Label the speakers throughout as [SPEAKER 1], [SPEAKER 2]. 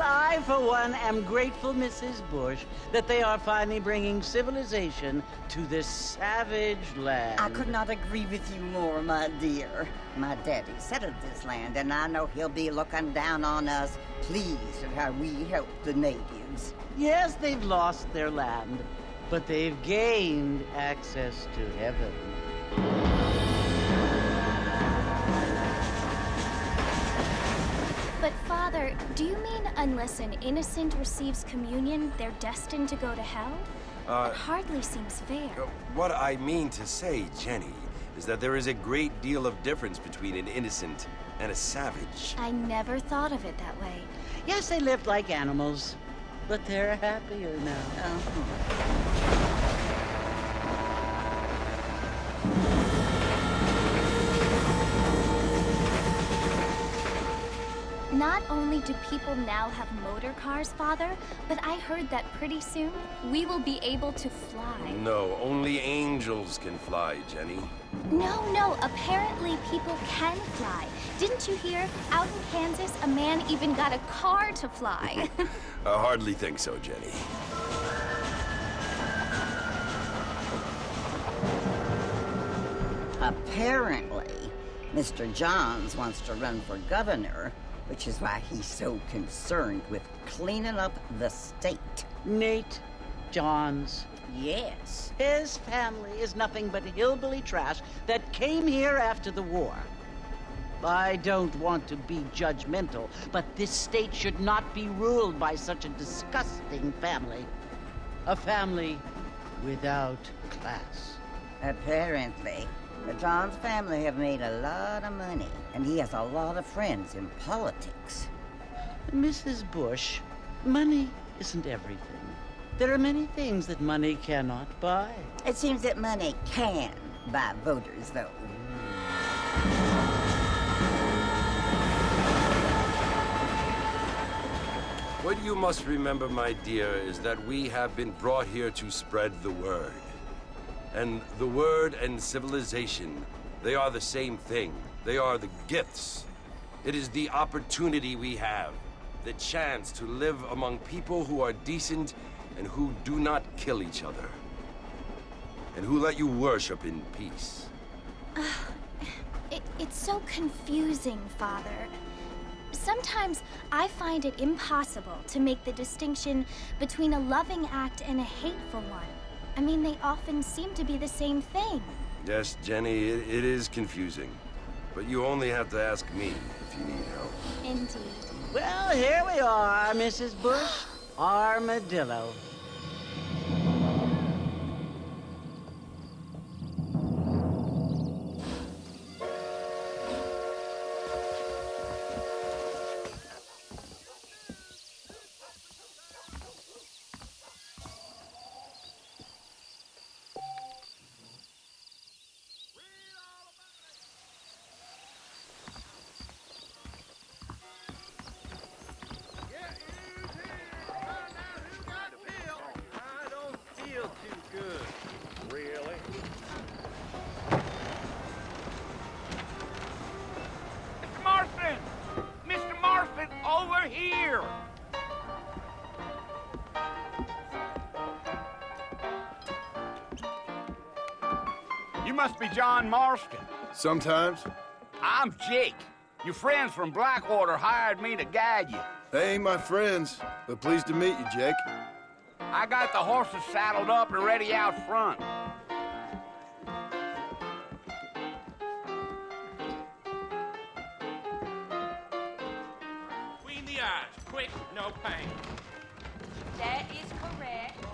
[SPEAKER 1] I, for one, am grateful, Mrs. Bush, that they are finally bringing civilization to this savage land.
[SPEAKER 2] I could not agree with you more, my dear. My daddy settled this land, and I know he'll be looking down on us, pleased at how we help the natives.
[SPEAKER 1] Yes, they've lost their land, but they've gained access to heaven.
[SPEAKER 3] But, Father, do you mean unless an innocent receives communion, they're destined to go to hell? That hardly seems fair.
[SPEAKER 4] What I mean to say, Jenny, is that there is a great deal of difference between an innocent and a savage.
[SPEAKER 3] I never thought of it that way.
[SPEAKER 1] Yes, they lived like animals, but they're happier now.
[SPEAKER 3] Not only do people now have motor cars, Father, but I heard that pretty soon we will be able to fly.
[SPEAKER 4] No, only angels can fly, Jenny.
[SPEAKER 3] No, apparently people can fly. Didn't you hear? Out in Kansas, a man even got a car to fly.
[SPEAKER 4] I hardly think so, Jenny.
[SPEAKER 2] Apparently, Mr. Johns wants to run for governor, which is why he's so concerned with cleaning up the state.
[SPEAKER 1] Nate Johns.
[SPEAKER 2] Yes.
[SPEAKER 1] His family is nothing but hillbilly trash that came here after the war. I don't want to be judgmental, but this state should not be ruled by such a disgusting family. A family without class.
[SPEAKER 2] Apparently, the Johns family have made a lot of money, and he has a lot of friends in politics.
[SPEAKER 1] Mrs. Bush, money isn't everything. There are many things that money cannot buy.
[SPEAKER 2] It seems that money can buy voters, though.
[SPEAKER 4] What you must remember, my dear, is that we have been brought here to spread the word. And the word and civilization, they are the same thing. They are the gifts. It is the opportunity we have, the chance to live among people who are decent and who do not kill each other, and who let you worship in peace.
[SPEAKER 3] It's so confusing, Father. Sometimes I find it impossible to make the distinction between a loving act and a hateful one. I mean, they often seem to be the same thing.
[SPEAKER 4] Yes, Jenny, it is confusing. But you only have to ask me if you need help.
[SPEAKER 3] Indeed.
[SPEAKER 1] Well, here we are, Mrs. Bush. Armadillo.
[SPEAKER 5] Here! You must be John Marston.
[SPEAKER 6] Sometimes.
[SPEAKER 5] I'm Jake. Your friends from Blackwater hired me to guide you.
[SPEAKER 6] They ain't my friends, but pleased to meet you, Jake.
[SPEAKER 5] I got the horses saddled up and ready out front.
[SPEAKER 7] Between the eyes, quick, no pain.
[SPEAKER 8] That is correct.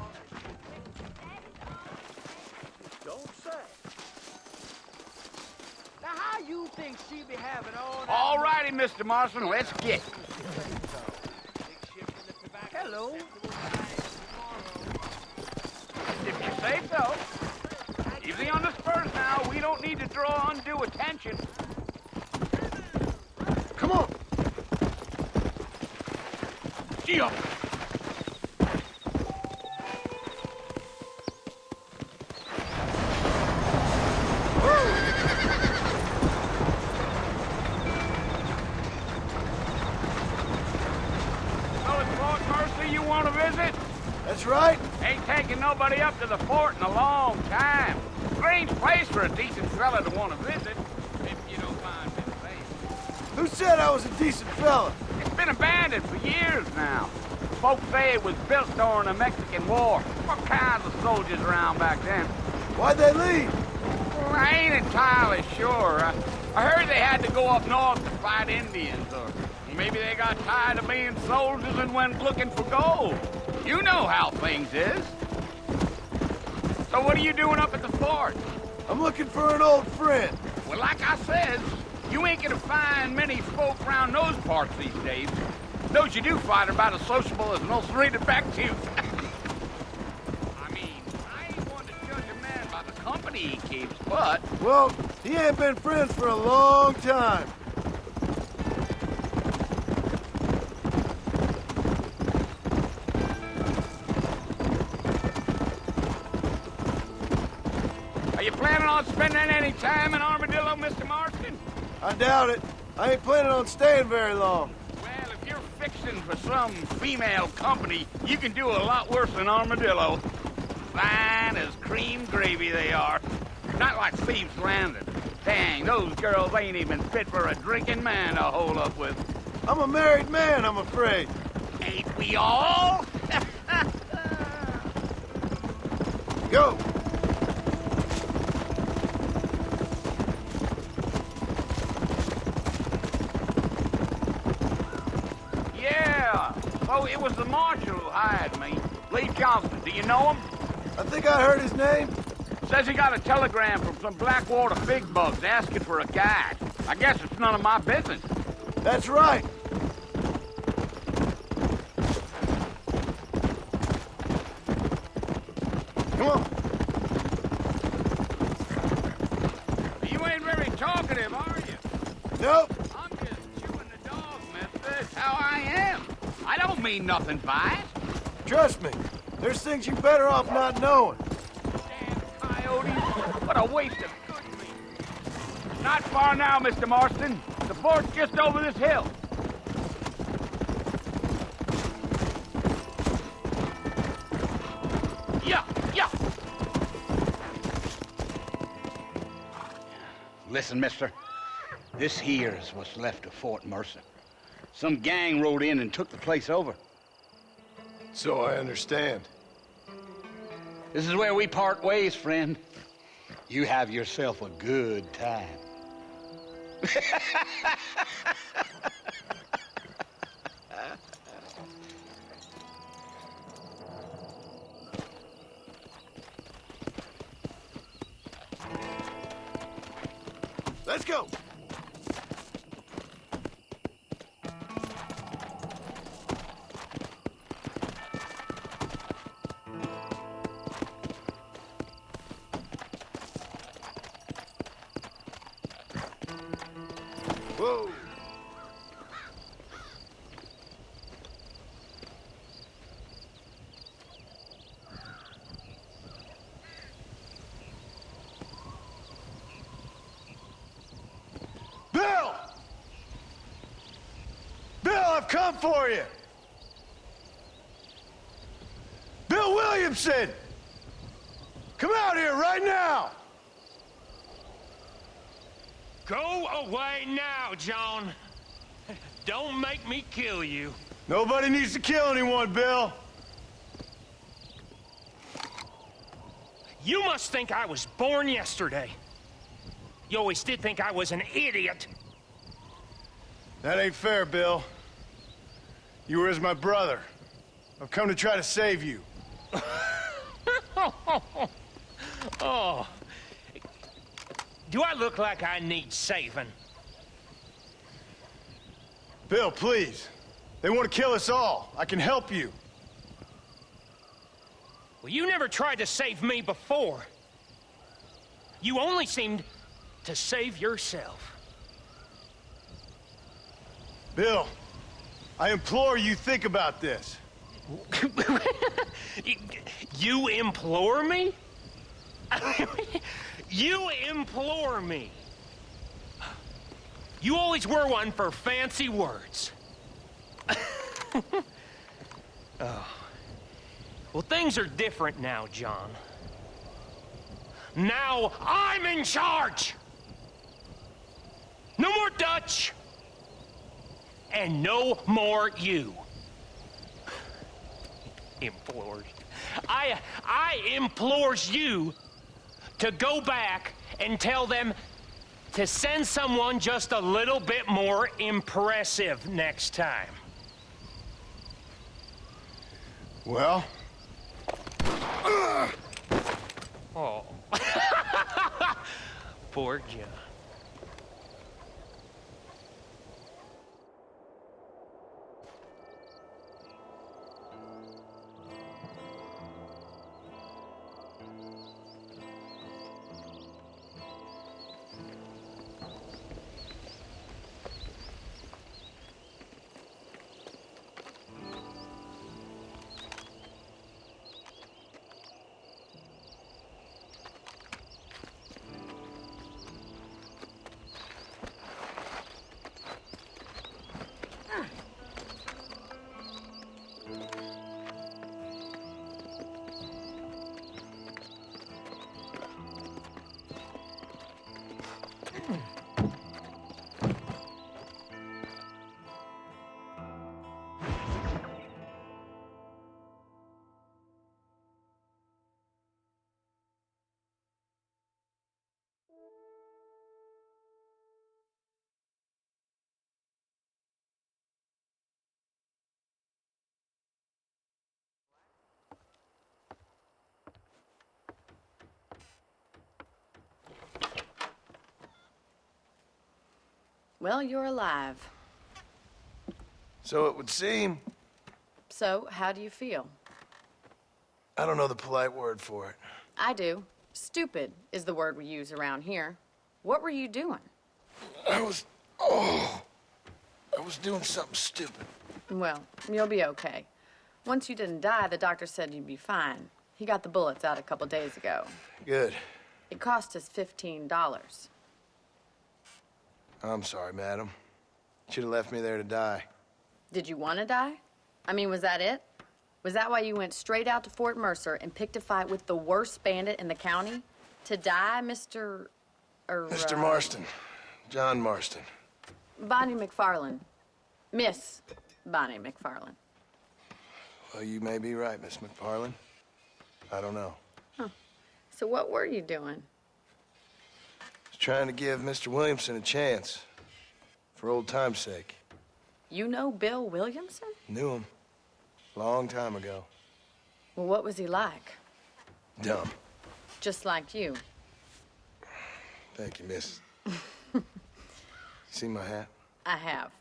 [SPEAKER 9] Don't say. Now, how you think she be having all that...
[SPEAKER 5] All righty, Mr. Marston, let's get.
[SPEAKER 9] Hello.
[SPEAKER 5] If you say so. Easy on the spurs now. We don't need to draw undue attention.
[SPEAKER 6] Come on!
[SPEAKER 5] Gee up. You want to visit?
[SPEAKER 6] That's right.
[SPEAKER 5] Ain't taking nobody up to the fort in a long time. Strange place for a decent fella to want to visit, if you don't mind me saying.
[SPEAKER 6] Who said I was a decent fella?
[SPEAKER 5] It's been abandoned for years now. Folks say it was built during the Mexican War. What kinds of soldiers around back then?
[SPEAKER 6] Why'd they leave?
[SPEAKER 5] Well, I ain't entirely sure. I heard they had to go up north to fight Indians, or maybe they got tired of being soldiers and went looking for gold. You know how things is. So what are you doing up at the fort?
[SPEAKER 6] I'm looking for an old friend.
[SPEAKER 5] Well, like I said, you ain't gonna find many folk around those parts these days. Those you do find are about as sociable as an ulcerated back tooth. I mean, I ain't one to judge a man by the company he keeps, but...
[SPEAKER 6] Well, he ain't been friends for a long time.
[SPEAKER 5] Are you planning on spending any time in Armadillo, Mr. Marston?
[SPEAKER 6] I doubt it. I ain't planning on staying very long.
[SPEAKER 5] Well, if you're fixing for some female company, you can do a lot worse than Armadillo. Fine as cream gravy they are. Not like Thieves Landing. Dang, those girls ain't even fit for a drinking man to hold up with.
[SPEAKER 6] I'm a married man, I'm afraid.
[SPEAKER 5] Ain't we all?
[SPEAKER 6] Go!
[SPEAKER 5] Yeah. Oh, it was the marshal who hired me. Lee Johnston. Do you know him?
[SPEAKER 6] I think I heard his name.
[SPEAKER 5] Says he got a telegram from some Blackwater big bugs asking for a guide. I guess it's none of my business.
[SPEAKER 6] That's right. Come on.
[SPEAKER 5] You ain't very talkative, are you?
[SPEAKER 6] Nope.
[SPEAKER 5] I'm just chewing the dog, mister. It's how I am. I don't mean nothing by it.
[SPEAKER 6] Trust me. There's things you better off not knowing.
[SPEAKER 5] Damn coyotes. What a waste of good meat. Not far now, Mr. Marston. The fort's just over this hill. Yeah, yeah. Listen, mister. This here is what's left of Fort Mercer. Some gang rode in and took the place over.
[SPEAKER 6] So I understand.
[SPEAKER 5] This is where we part ways, friend. You have yourself a good time.
[SPEAKER 6] Let's go! Whoa! Bill! Bill, I've come for you! Bill Williamson! Come out here right now!
[SPEAKER 7] Go away now, John. Don't make me kill you.
[SPEAKER 6] Nobody needs to kill anyone, Bill.
[SPEAKER 7] You must think I was born yesterday. You always did think I was an idiot.
[SPEAKER 6] That ain't fair, Bill. You were as my brother. I've come to try to save you.
[SPEAKER 7] Oh. Do I look like I need saving?
[SPEAKER 6] Bill, please. They want to kill us all. I can help you.
[SPEAKER 7] Well, you never tried to save me before. You only seemed to save yourself.
[SPEAKER 6] Bill, I implore you think about this.
[SPEAKER 7] You implore me? You implore me. You always were one for fancy words. Oh. Well, things are different now, John. Now I'm in charge. No more Dutch. And no more you. Implored. I implores you to go back and tell them to send someone just a little bit more impressive next time.
[SPEAKER 6] Well?
[SPEAKER 7] Oh. Poor John.
[SPEAKER 10] Well, you're alive.
[SPEAKER 6] So it would seem.
[SPEAKER 10] So, how do you feel?
[SPEAKER 6] I don't know the polite word for it.
[SPEAKER 10] I do. Stupid is the word we use around here. What were you doing?
[SPEAKER 6] I was doing something stupid.
[SPEAKER 10] Well, you'll be okay. Once you didn't die, the doctor said you'd be fine. He got the bullets out a couple days ago.
[SPEAKER 6] Good.
[SPEAKER 10] It cost us $15.
[SPEAKER 6] I'm sorry, madam. Should have left me there to die.
[SPEAKER 10] Did you want to die? I mean, was that it? Was that why you went straight out to Fort Mercer and picked a fight with the worst bandit in the county? To die, Mr.
[SPEAKER 6] Mr. Marston, John Marston.
[SPEAKER 10] Bonnie McFarlane. Miss Bonnie McFarlane.
[SPEAKER 6] Well, you may be right, Miss McFarlane. I don't know.
[SPEAKER 10] Huh. So what were you doing?
[SPEAKER 6] I was trying to give Mr. Williamson a chance. For old time's sake.
[SPEAKER 10] You know Bill Williamson?
[SPEAKER 6] Knew him. Long time ago.
[SPEAKER 10] Well, what was he like?
[SPEAKER 6] Dumb.
[SPEAKER 10] Just like you.
[SPEAKER 6] Thank you, miss. See my hat?
[SPEAKER 10] I have.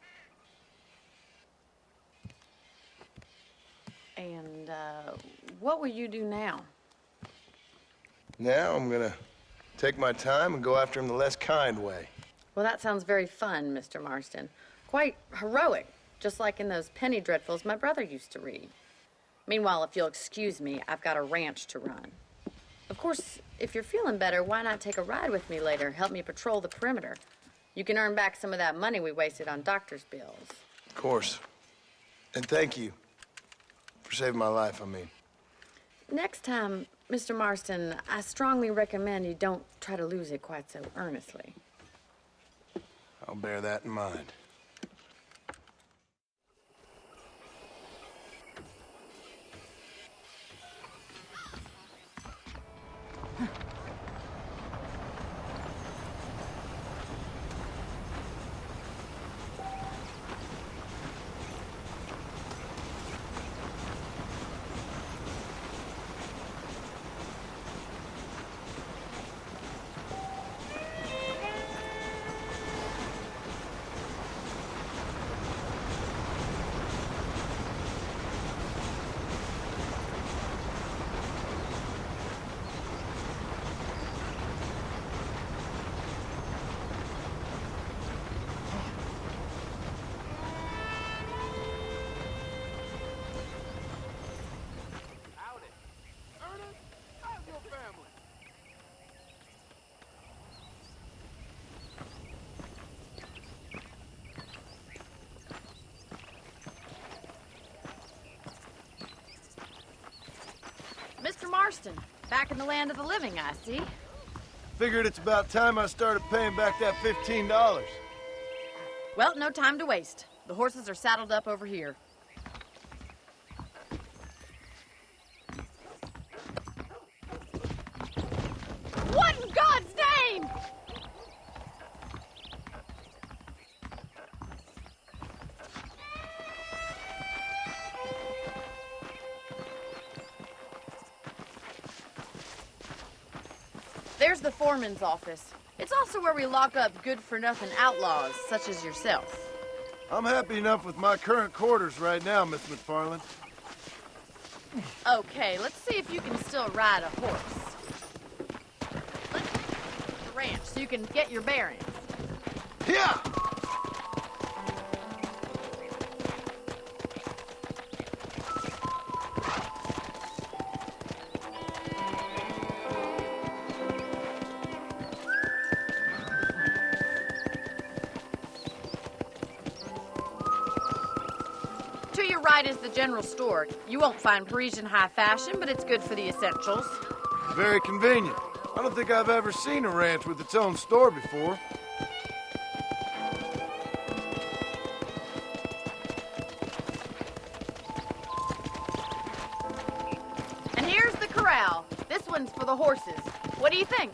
[SPEAKER 10] And, what will you do now?
[SPEAKER 6] Now I'm gonna take my time and go after him the less kind way.
[SPEAKER 10] Well, that sounds very fun, Mr. Marston. Quite heroic, just like in those penny dreadfuls my brother used to read. Meanwhile, if you'll excuse me, I've got a ranch to run. Of course, if you're feeling better, why not take a ride with me later? Help me patrol the perimeter. You can earn back some of that money we wasted on doctor's bills.
[SPEAKER 6] Of course. And thank you for saving my life, I mean.
[SPEAKER 10] Next time, Mr. Marston, I strongly recommend you don't try to lose it quite so earnestly.
[SPEAKER 6] I'll bear that in mind.
[SPEAKER 10] Mr. Marston, back in the land of the living, I see.
[SPEAKER 6] Figured it's about time I started paying back that $15.
[SPEAKER 10] Well, no time to waste. The horses are saddled up over here. What in God's name? There's the foreman's office. It's also where we lock up good-for-nothing outlaws, such as yourself.
[SPEAKER 6] I'm happy enough with my current quarters right now, Miss McFarlane.
[SPEAKER 10] Okay, let's see if you can still ride a horse. Let's go to the ranch so you can get your bearings.
[SPEAKER 6] Yeah!
[SPEAKER 10] To your right is the general store. You won't find Parisian high fashion, but it's good for the essentials.
[SPEAKER 6] Very convenient. I don't think I've ever seen a ranch with its own store before.
[SPEAKER 10] And here's the corral. This one's for the horses. What do you think?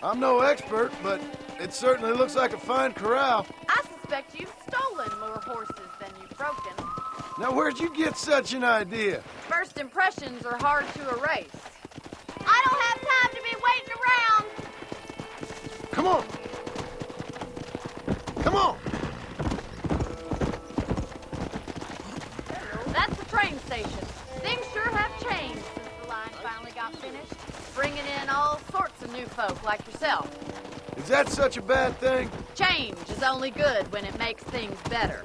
[SPEAKER 6] I'm no expert, but it certainly looks like a fine corral.
[SPEAKER 10] I suspect you've stolen more horses than you've broken.
[SPEAKER 6] Now, where'd you get such an idea?
[SPEAKER 10] First impressions are hard to erase. I don't have time to be waiting around.
[SPEAKER 6] Come on! Come on!
[SPEAKER 10] That's the train station. Things sure have changed since the line finally got finished, bringing in all sorts of new folk like yourself.
[SPEAKER 6] Is that such a bad thing?
[SPEAKER 10] Change is only good when it makes things better.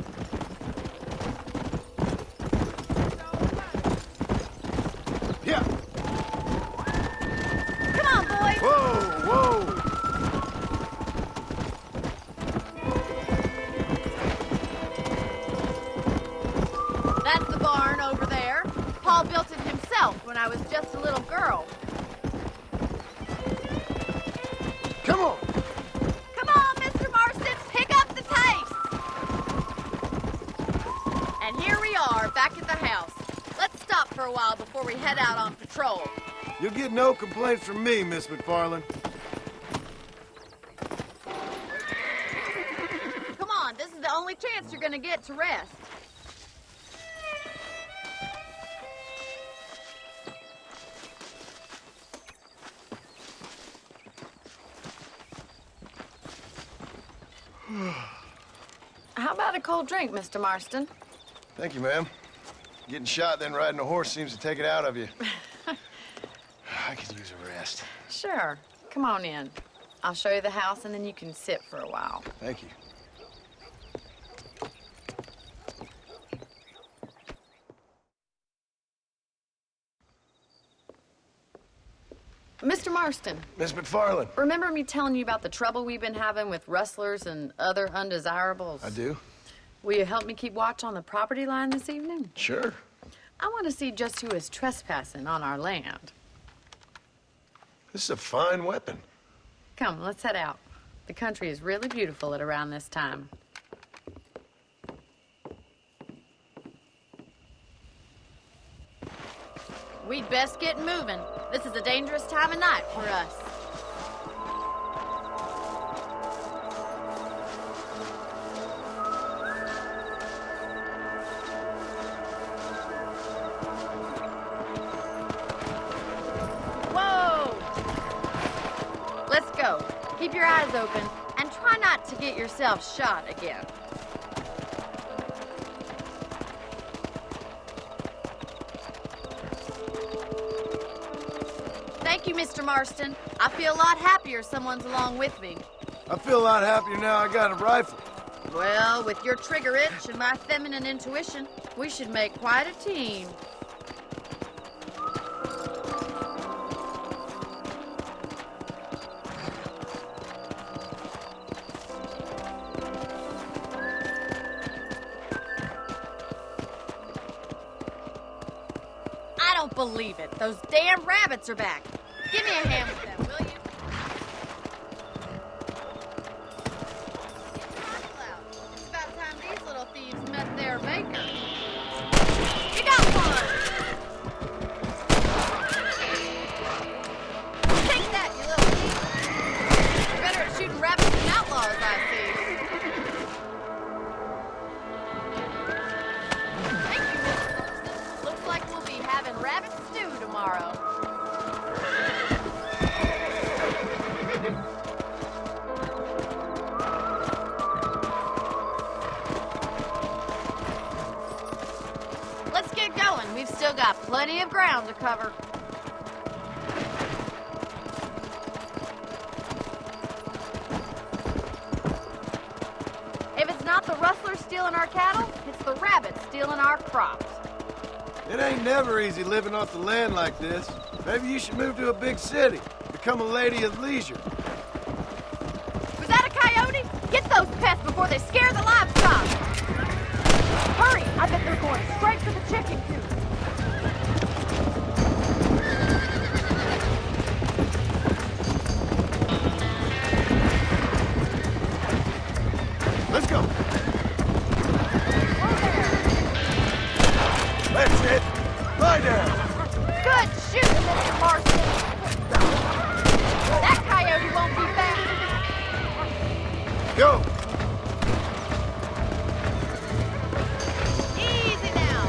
[SPEAKER 6] Yeah!
[SPEAKER 10] Come on, boys!
[SPEAKER 6] Whoa, whoa!
[SPEAKER 10] That's the barn over there. Paul built it himself when I was just a little girl.
[SPEAKER 6] Come on!
[SPEAKER 10] Come on, Mr. Marston! back at the house. Let's stop for a while before we head out on patrol.
[SPEAKER 6] You'll get no complaints from me, Miss McFarland.
[SPEAKER 10] Come on, this is the only chance you're gonna get to rest. How about a cold drink, Mr. Marston?
[SPEAKER 6] Thank you, ma'am. Getting shot, then riding a horse seems to take it out of you. I could use a rest.
[SPEAKER 10] Sure. Come on in. I'll show you the house, and then you can sit for a while.
[SPEAKER 6] Thank you.
[SPEAKER 10] Mr. Marston,
[SPEAKER 6] Miss McFarland.
[SPEAKER 10] remember me telling you about the trouble we've been having with rustlers and other undesirables?
[SPEAKER 6] I do?
[SPEAKER 10] Will you help me keep watch on the property line this evening?
[SPEAKER 6] Sure.
[SPEAKER 10] I want to see just who is trespassing on our land.
[SPEAKER 6] This is a fine weapon.
[SPEAKER 10] Come, let's head out. The country is really beautiful at around this time. We'd best get moving. This is a dangerous time of night for us. Whoa! Let's go. Keep your eyes open and try not to get yourself shot again. Thank you, Mr. Marston. I feel a lot happier someone's along with me.
[SPEAKER 6] I feel a lot happier now I got a rifle.
[SPEAKER 10] Well, with your trigger itch and my feminine intuition, we should make quite a team. I don't believe it. Those damn rabbits are back. Give me a hand with them, will you? It's about time these little thieves met their maker. You got one! Take that, you little thief! You're better at shooting rabbits than outlaws, I see. Thank you, Mr. Marston. Looks like we'll be having rabbit stew tomorrow. Let's get going. We've still got plenty of ground to cover. If it's not the rustlers stealing our cattle, it's the rabbits stealing our crops.
[SPEAKER 6] It ain't never easy living off the land like this. Maybe you should move to a big city. Become a lady of leisure.
[SPEAKER 10] Was that a coyote? Get those pests before they scare the livestock! Hurry! I bet they're going straight for the chicken coop.
[SPEAKER 6] Let's go. That's it. Lie down.
[SPEAKER 10] Good shooting, Mr. Marston. That coyote won't be back.
[SPEAKER 6] Go.
[SPEAKER 10] Easy now.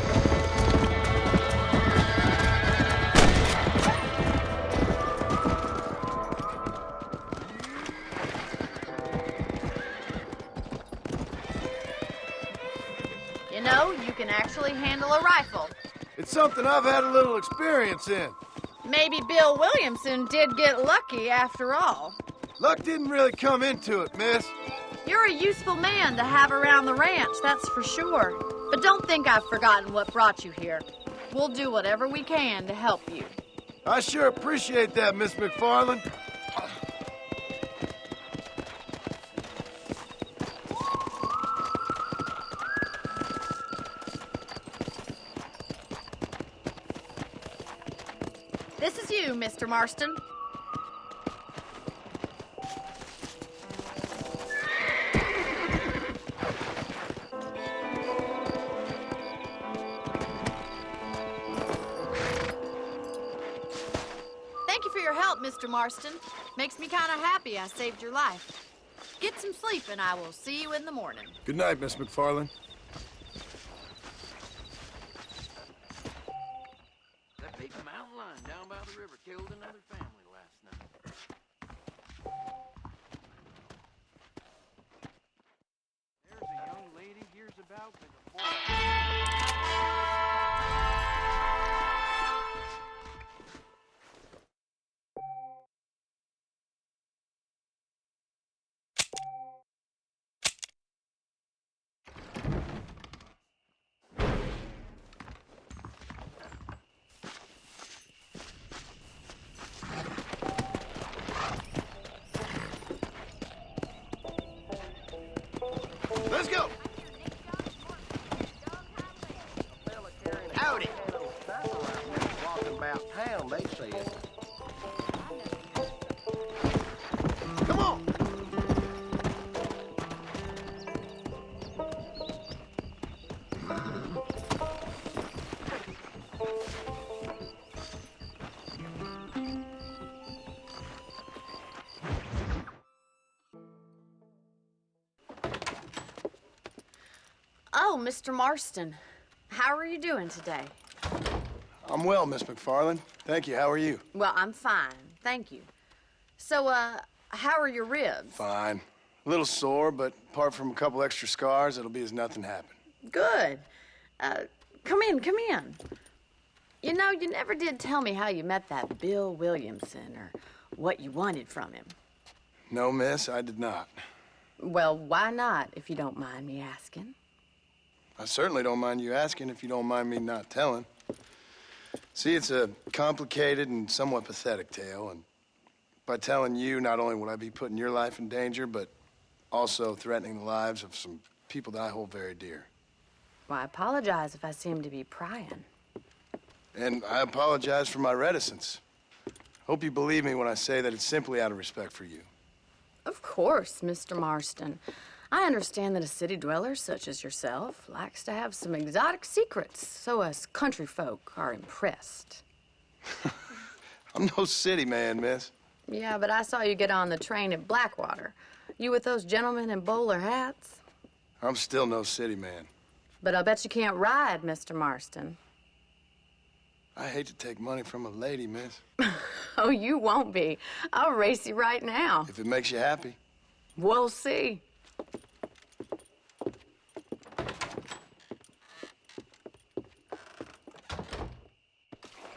[SPEAKER 10] You know, you can actually handle a rifle.
[SPEAKER 6] It's something I've had a little experience in.
[SPEAKER 10] Maybe Bill Williamson did get lucky after all.
[SPEAKER 6] Luck didn't really come into it, miss.
[SPEAKER 10] You're a useful man to have around the ranch, that's for sure. But don't think I've forgotten what brought you here. We'll do whatever we can to help you.
[SPEAKER 6] I sure appreciate that, Miss McFarland.
[SPEAKER 10] This is you, Mr. Marston. Mr. Marston. Makes me kind of happy I saved your life. Get some sleep, and I will see you in the morning.
[SPEAKER 6] Good night, Miss McFarland.
[SPEAKER 9] That big mountain lion down by the river killed another family last night. There's a young lady hears about with a boy.
[SPEAKER 6] Let's go!
[SPEAKER 9] Howdy! Walking about town, they said.
[SPEAKER 6] Come on!
[SPEAKER 10] Oh, Mr. Marston. How are you doing today?
[SPEAKER 6] I'm well, Miss McFarland. Thank you. How are you?
[SPEAKER 10] Well, I'm fine. Thank you. So, how are your ribs?
[SPEAKER 6] Fine. A little sore, but apart from a couple extra scars, it'll be as nothing happened.
[SPEAKER 10] Good. Come in, come in. You know, you never did tell me how you met that Bill Williamson or what you wanted from him.
[SPEAKER 6] No, miss, I did not.
[SPEAKER 10] Well, why not, if you don't mind me asking?
[SPEAKER 6] I certainly don't mind you asking if you don't mind me not telling. See, it's a complicated and somewhat pathetic tale, and by telling you, not only would I be putting your life in danger, but also threatening the lives of some people that I hold very dear.
[SPEAKER 10] Well, I apologize if I seem to be prying.
[SPEAKER 6] And I apologize for my reticence. Hope you believe me when I say that it's simply out of respect for you.
[SPEAKER 10] Of course, Mr. Marston. I understand that a city dweller such as yourself likes to have some exotic secrets, so us country folk are impressed.
[SPEAKER 6] I'm no city man, miss.
[SPEAKER 10] Yeah, but I saw you get on the train at Blackwater. You with those gentlemen in bowler hats?
[SPEAKER 6] I'm still no city man.
[SPEAKER 10] But I'll bet you can't ride, Mr. Marston.
[SPEAKER 6] I hate to take money from a lady, miss.
[SPEAKER 10] Oh, you won't be. I'll race you right now.
[SPEAKER 6] If it makes you happy.
[SPEAKER 10] We'll see.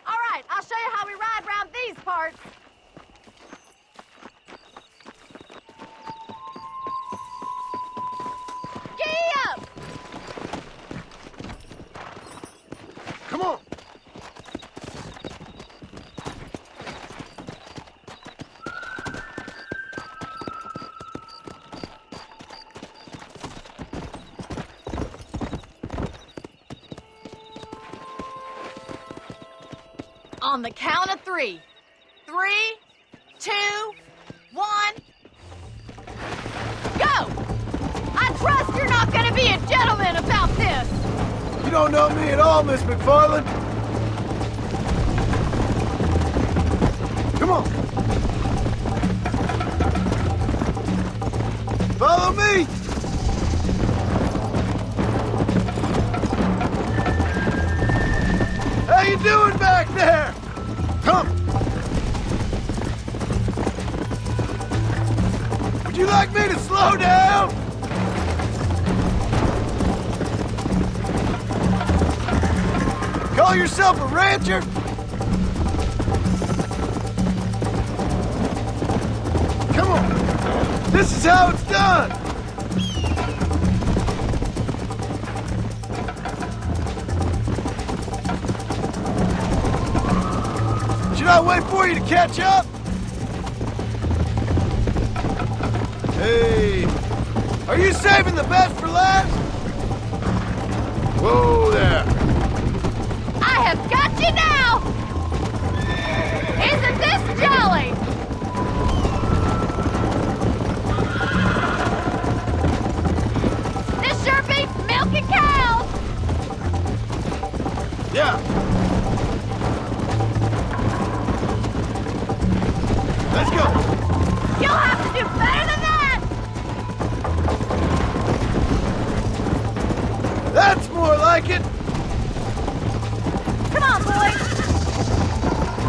[SPEAKER 10] All right, I'll show you how we ride around these parts. Giddy up!
[SPEAKER 6] Come on!
[SPEAKER 10] On the count of 3. 3, 2, 1. Go! I trust you're not gonna be a gentleman about this!
[SPEAKER 6] You don't know me at all, Miss McFarland. Come on. Follow me. How you doing back there? Come. Would you like me to slow down? Call yourself a rancher? Come on. This is how it's done. Should I wait for you to catch up? Hey, are you saving the best for last? Whoa there.
[SPEAKER 10] I have got you now! Isn't this jolly? This sure beats milking cows!
[SPEAKER 6] Yeah. That's more like it!
[SPEAKER 3] Come on, boys!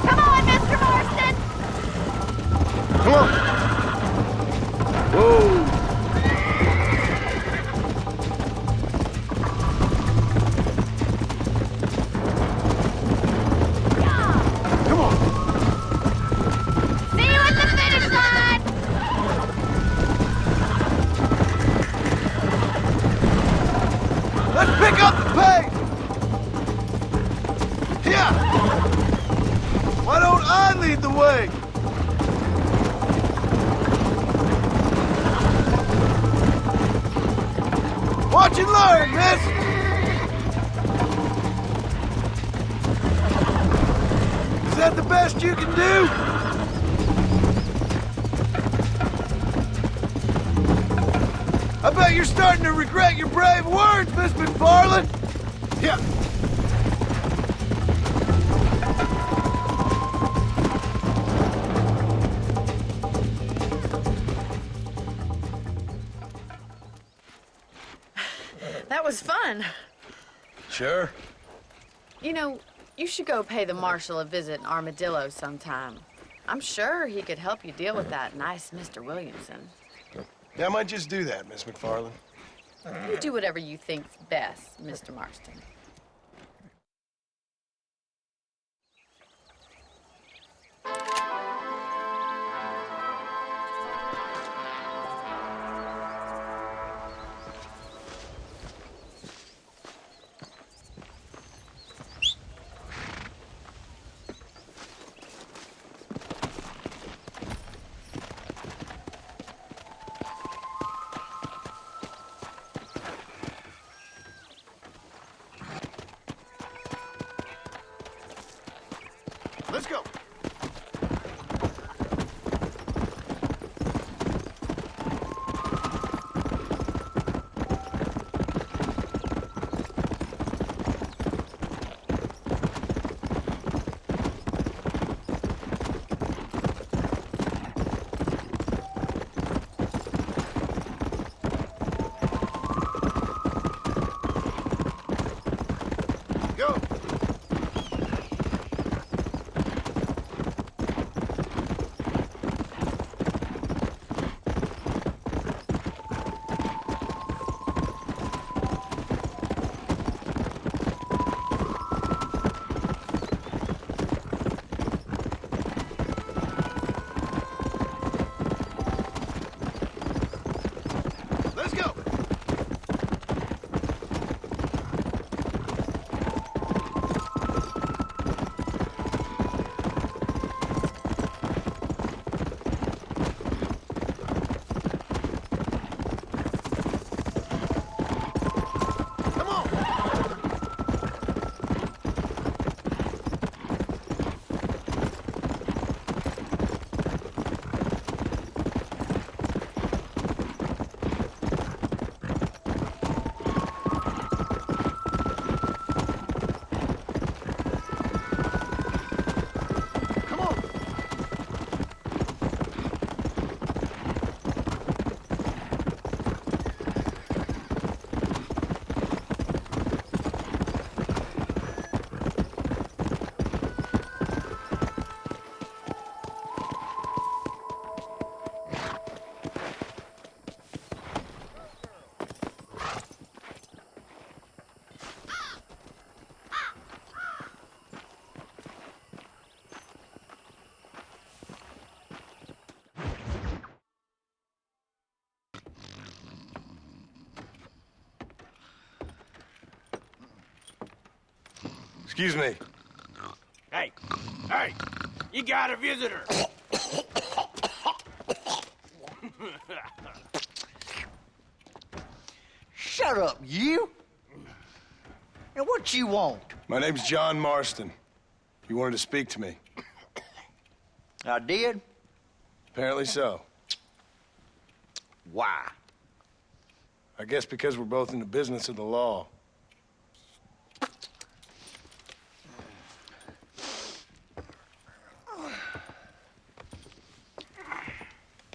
[SPEAKER 3] Come on, Mr. Marston!
[SPEAKER 6] Come on! Whoa! Come on!
[SPEAKER 3] See you at the finish line!
[SPEAKER 6] Let's pick up the pace! Yeah! Why don't I lead the way? Watch and learn, miss! Is that the best you can do? I bet you're starting to regret your brave words, Miss McFarland! Yeah.
[SPEAKER 10] That was fun.
[SPEAKER 6] Sure.
[SPEAKER 10] You know, you should go pay the marshal a visit in Armadillo sometime. I'm sure he could help you deal with that nice Mr. Williamson.
[SPEAKER 6] Yeah, I might just do that, Miss McFarland.
[SPEAKER 10] You do whatever you think's best, Mr. Marston.
[SPEAKER 6] Let's go. Go. Let's go. Come on. Come on. Excuse me.
[SPEAKER 9] Hey, hey, you got a visitor.
[SPEAKER 11] Shut up, you! And what you want?
[SPEAKER 6] My name's John Marston. You wanted to speak to me.
[SPEAKER 11] I did?
[SPEAKER 6] Apparently so.
[SPEAKER 11] Why?
[SPEAKER 6] I guess because we're both in the business of the law.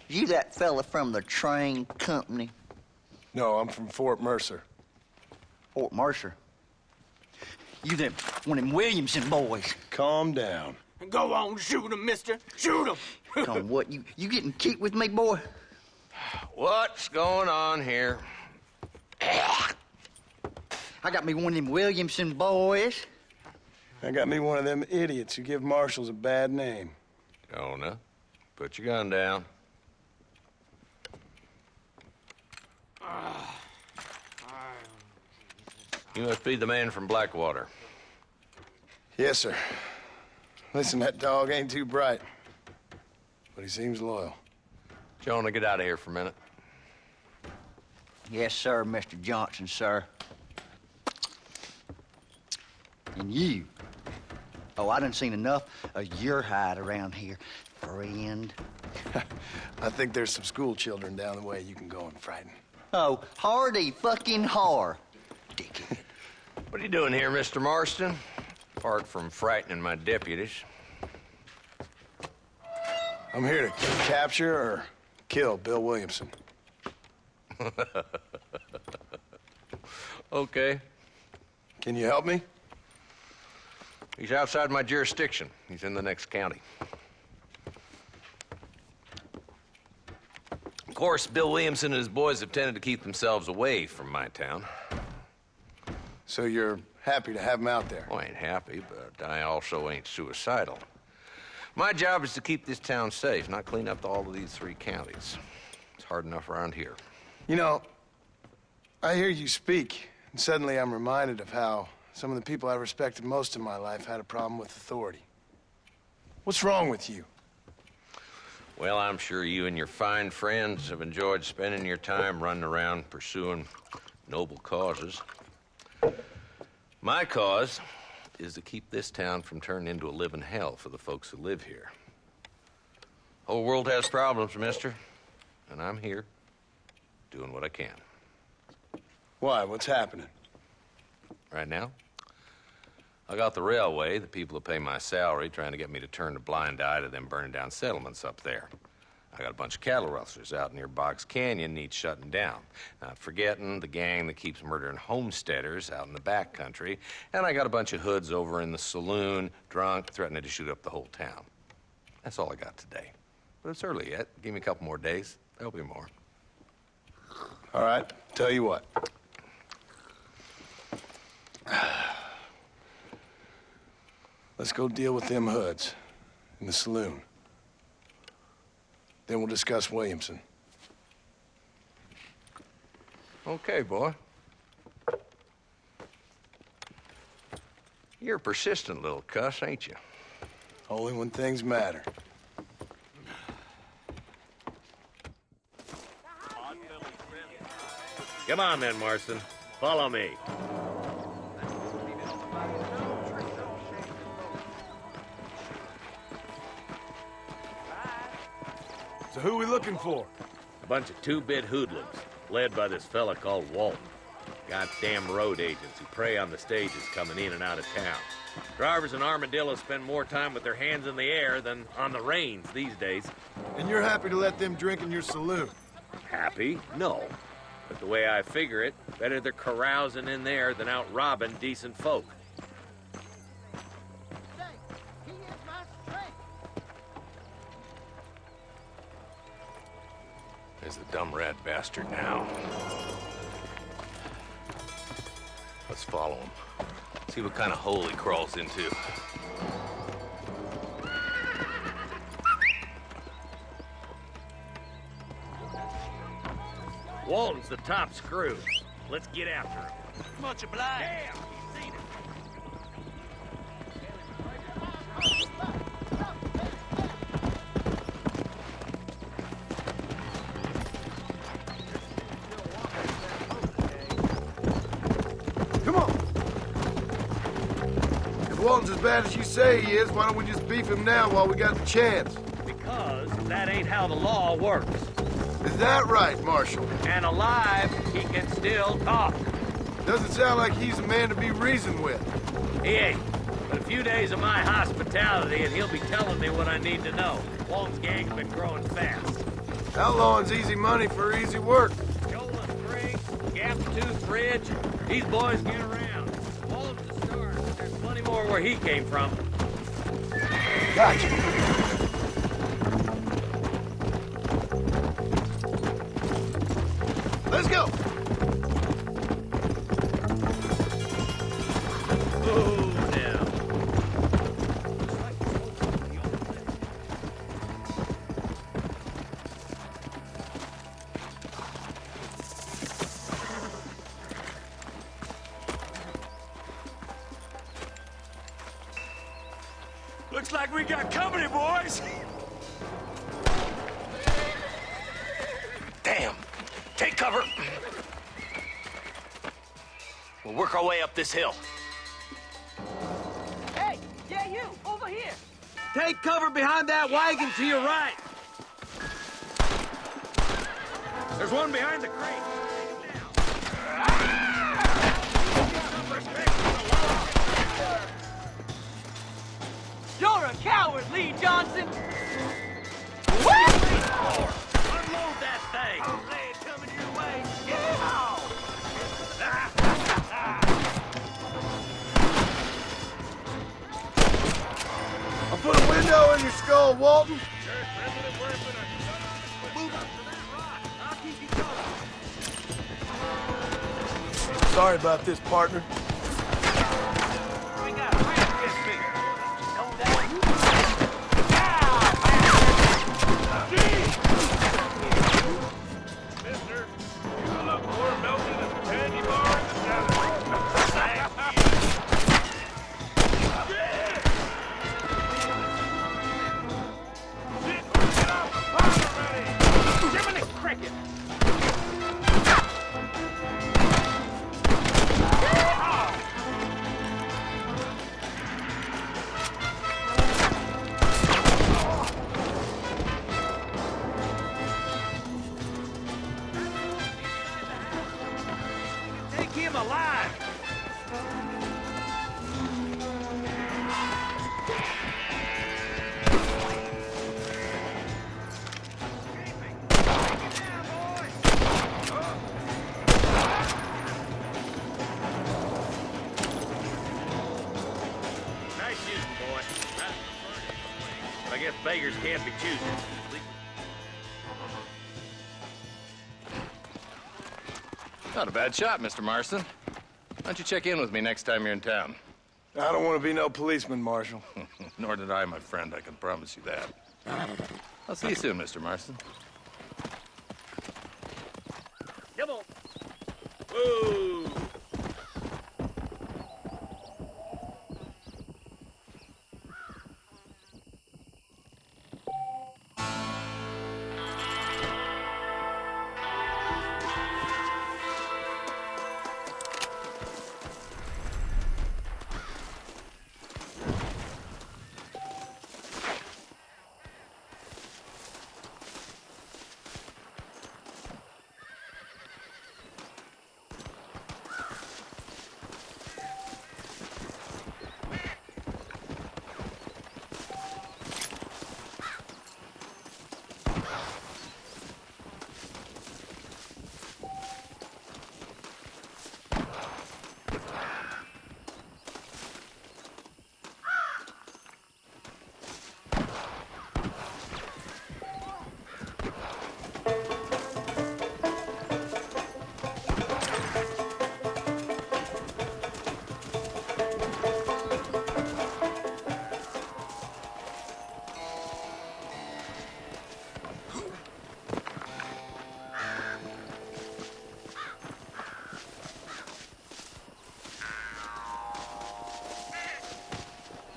[SPEAKER 11] You that fella from the train company?
[SPEAKER 6] No, I'm from Fort Mercer.
[SPEAKER 11] Fort Mercer. You one of them Williamson boys.
[SPEAKER 6] Calm down.
[SPEAKER 9] Go on, shoot him, mister. Shoot him.
[SPEAKER 11] Come on, what, you getting kicked with me, boy?
[SPEAKER 9] What's going on here?
[SPEAKER 11] I got me one of them Williamson boys.
[SPEAKER 6] I got me one of them idiots who give marshals a bad name.
[SPEAKER 9] Jonah, put your gun down. You must be the man from Blackwater.
[SPEAKER 6] Yes, sir. Listen, that dog ain't too bright, but he seems loyal.
[SPEAKER 9] Jonah, get out of here for a minute.
[SPEAKER 11] Yes, sir, Mr. Johnson, sir. And you. Oh, I done seen enough of your hide around here, friend.
[SPEAKER 6] I think there's some school children down the way you can go and frighten.
[SPEAKER 11] Oh, hardy fucking har. Dickhead.
[SPEAKER 9] What are you doing here, Mr. Marston? Apart from frightening my deputies.
[SPEAKER 6] I'm here to capture or kill Bill Williamson.
[SPEAKER 9] Okay.
[SPEAKER 6] Can you help me?
[SPEAKER 9] He's outside my jurisdiction. He's in the next county. Of course, Bill Williamson and his boys have tended to keep themselves away from my town.
[SPEAKER 6] So you're happy to have him out there?
[SPEAKER 9] Well, I ain't happy, but I also ain't suicidal. My job is to keep this town safe, not clean up all of these 3 counties. It's hard enough around here.
[SPEAKER 6] You know, I hear you speak, and suddenly I'm reminded of how some of the people I respected most in my life had a problem with authority. What's wrong with you?
[SPEAKER 9] Well, I'm sure you and your fine friends have enjoyed spending your time running around pursuing noble causes. My cause is to keep this town from turning into a living hell for the folks who live here. Whole world has problems, mister, and I'm here doing what I can.
[SPEAKER 6] Why? What's happening?
[SPEAKER 9] Right now, I got the railway, the people who pay my salary, trying to get me to turn a blind eye to them burning down settlements up there. I got a bunch of cattle rustlers out near Boggs Canyon needs shutting down. Not forgetting the gang that keeps murdering homesteaders out in the back country. And I got a bunch of hoods over in the saloon, drunk, threatening to shoot up the whole town. That's all I got today. But it's early yet. Give me a couple more days. There'll be more.
[SPEAKER 6] All right, tell you what. Let's go deal with them hoods in the saloon. Then we'll discuss Williamson.
[SPEAKER 9] Okay, boy. You're a persistent little cuss, ain't you?
[SPEAKER 6] Only when things matter.
[SPEAKER 12] Come on, then, Marston. Follow me.
[SPEAKER 6] So who are we looking for?
[SPEAKER 12] A bunch of two-bit hoodlums, led by this fella called Walton. Goddamn road agents who prey on the stages coming in and out of town. Drivers and armadillos spend more time with their hands in the air than on the reins these days.
[SPEAKER 6] And you're happy to let them drink in your saloon?
[SPEAKER 12] Happy? No. But the way I figure it, better they're carousing in there than out robbing decent folk.
[SPEAKER 9] There's the dumb rat bastard now. Let's follow him. See what kind of hole he crawls into.
[SPEAKER 12] Walton's the top screw. Let's get after him.
[SPEAKER 7] Much obliged.
[SPEAKER 12] Damn, he's seen it.
[SPEAKER 6] Come on! If Walton's as bad as you say he is, why don't we just beef him now while we got the chance?
[SPEAKER 12] Because that ain't how the law works.
[SPEAKER 6] Is that right, Marshal?
[SPEAKER 12] And alive, he can still talk.
[SPEAKER 6] Doesn't sound like he's a man to be reasoned with.
[SPEAKER 12] He ain't. But a few days of my hospitality and he'll be telling me what I need to know. Walton's gang's been growing fast.
[SPEAKER 6] Outlawing's easy money for easy work.
[SPEAKER 12] Stolen drinks, gapped Sawtooth Ridge. These boys get around. Walden's the start, but there's plenty more where he came from.
[SPEAKER 6] Gotcha. Let's go.
[SPEAKER 12] Oh, now.
[SPEAKER 7] Looks like we got company, boys.
[SPEAKER 13] Damn. Take cover. We'll work our way up this hill.
[SPEAKER 8] Hey, yeah, you, over here.
[SPEAKER 5] Take cover behind that wagon to your right. There's one behind the crate.
[SPEAKER 8] You're a coward, Lee Johnson.
[SPEAKER 12] Unload that thing!
[SPEAKER 5] Hey, coming your way. Yeah!
[SPEAKER 6] I'll put a window in your skull, Walton. Sorry about this, partner.
[SPEAKER 5] We got a ramp this big. Know that?
[SPEAKER 7] Mister, you look more melted than a candy bar in the cellar. Get off the pot already!
[SPEAKER 5] Jiminy Cricket! Take him alive!
[SPEAKER 12] Nice shooting, boy. I guess beggars can't be choosers.
[SPEAKER 9] Not a bad shot, Mr. Marston. Why don't you check in with me next time you're in town?
[SPEAKER 6] I don't want to be no policeman, Marshal.
[SPEAKER 9] Nor did I, my friend. I can promise you that. I'll see you soon, Mr. Marston.
[SPEAKER 5] Come on. Whoa!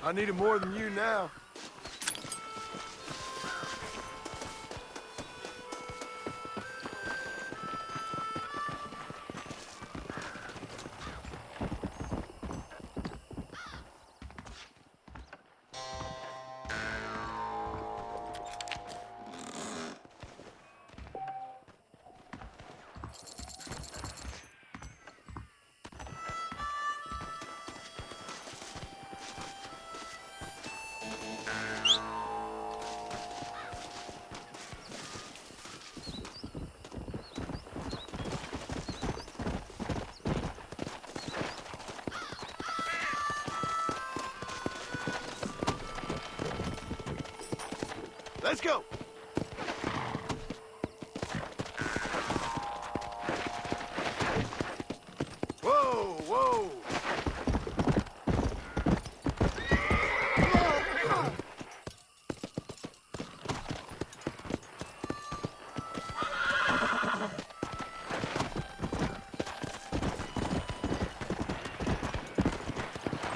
[SPEAKER 6] I need it more than you now. Let's go. Whoa, whoa.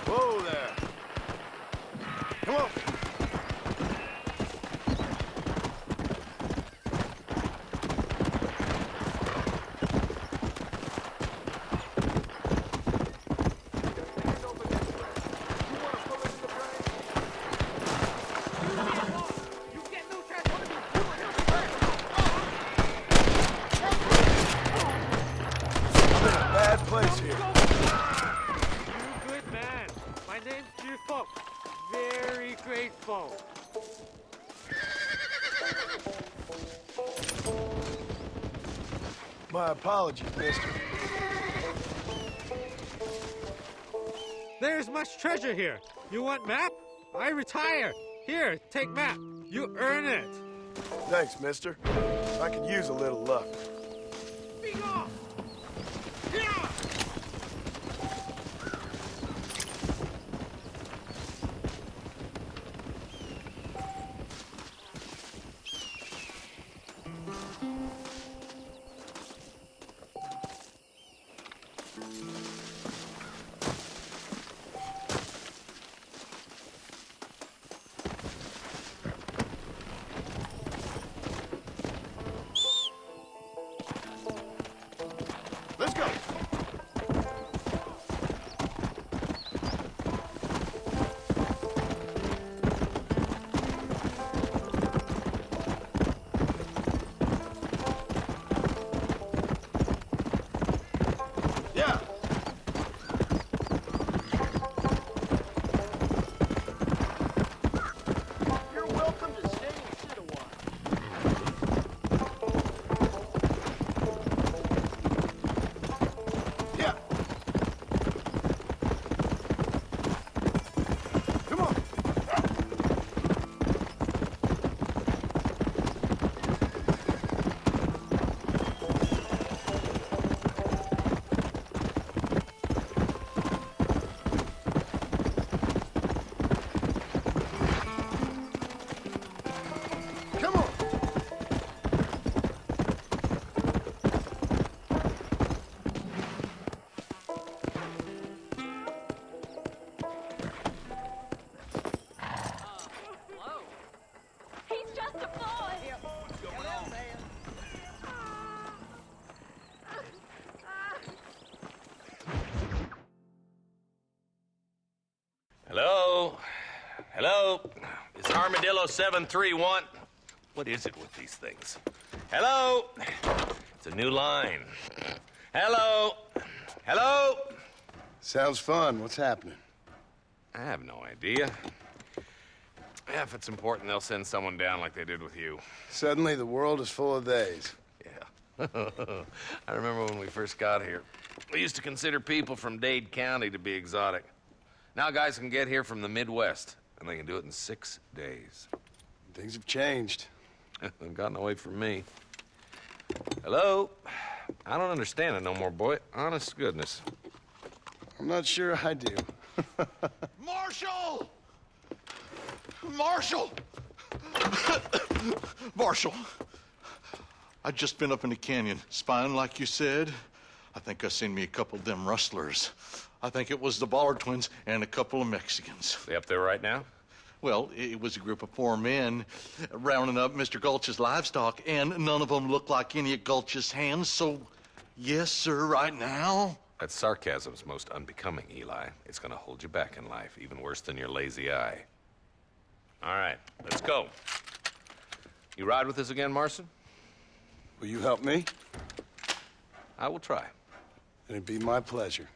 [SPEAKER 6] Whoa there. Come on. Bad place here.
[SPEAKER 14] You good man. My name's Cheerful. Very grateful.
[SPEAKER 6] My apologies, mister.
[SPEAKER 14] There's much treasure here. You want map? I retire. Here, take map. You earn it.
[SPEAKER 6] Thanks, mister. I could use a little luck.
[SPEAKER 14] Be off! Yeah!
[SPEAKER 6] Let's go. Yeah.
[SPEAKER 8] You're welcome to stay and sit a while.
[SPEAKER 6] Yeah. Come on. Come on.
[SPEAKER 3] He's just a boy.
[SPEAKER 12] Hello? Hello? Is Armadillo 731? What is it with these things? Hello? It's a new line. Hello? Hello?
[SPEAKER 6] Sounds fun. What's happening?
[SPEAKER 9] I have no idea. Yeah, if it's important, they'll send someone down like they did with you.
[SPEAKER 6] Suddenly, the world is full of theys.
[SPEAKER 9] Yeah. I remember when we first got here. We used to consider people from Dade County to be exotic. Now guys can get here from the Midwest, and they can do it in 6 days.
[SPEAKER 6] Things have changed.
[SPEAKER 9] They've gotten away from me. Hello? I don't understand it no more, boy. Honest to goodness.
[SPEAKER 6] I'm not sure I do.
[SPEAKER 15] Marshall! Marshall! Marshall! I'd just been up in the canyon, spying like you said. I think I seen me a couple of them rustlers. I think it was the Ballard twins and a couple of Mexicans.
[SPEAKER 9] They up there right now?
[SPEAKER 15] Well, it was a group of 4 men rounding up Mr. Gulch's livestock, and none of them looked like any of Gulch's hands, so yes, sir, right now.
[SPEAKER 9] That sarcasm's most unbecoming, Eli. It's gonna hold you back in life, even worse than your lazy eye. All right, let's go. You ride with us again, Marston?
[SPEAKER 6] Will you help me?
[SPEAKER 9] I will try.
[SPEAKER 6] It'd be my pleasure.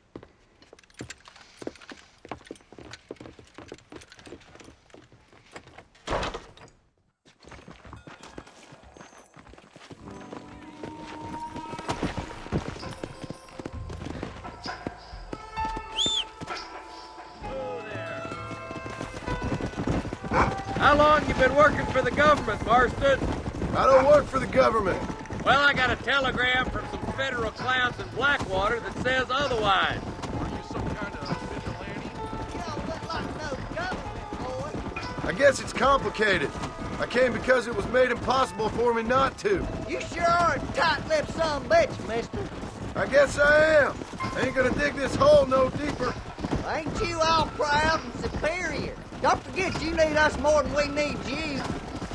[SPEAKER 12] How long you been working for the government, Marston?
[SPEAKER 6] I don't work for the government.
[SPEAKER 12] Well, I got a telegram from some federal clowns in Blackwater that says otherwise.
[SPEAKER 8] Are you some kind of vigilante?
[SPEAKER 2] You don't look like no government, boy.
[SPEAKER 6] I guess it's complicated. I came because it was made impossible for me not to.
[SPEAKER 2] You sure are a tight-lipped son of a bitch, mister.
[SPEAKER 6] I guess I am. I ain't gonna dig this hole no deeper.
[SPEAKER 2] Ain't you all proud and superior? Don't forget you need us more than we need you.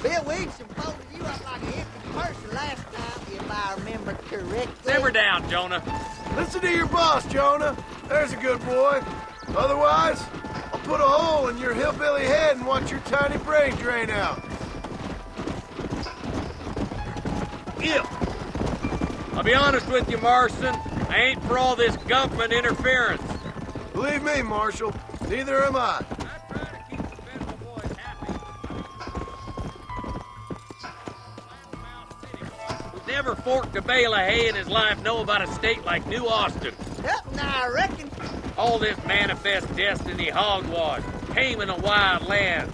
[SPEAKER 2] Bill Wilson folded you up like an empty purse last time, if I remember correctly.
[SPEAKER 12] Simmer down, Jonah.
[SPEAKER 6] Listen to your boss, Jonah. There's a good boy. Otherwise, I'll put a hole in your hillbilly head and watch your tiny brain drain out.
[SPEAKER 12] Yeah. I'll be honest with you, Marston. I ain't for all this government interference.
[SPEAKER 6] Believe me, Marshal, neither am I.
[SPEAKER 12] Never forked a bale of hay in his life know about a state like New Austin.
[SPEAKER 2] Yep, now I reckon.
[SPEAKER 12] All this manifest destiny hogwash, taming a wild land.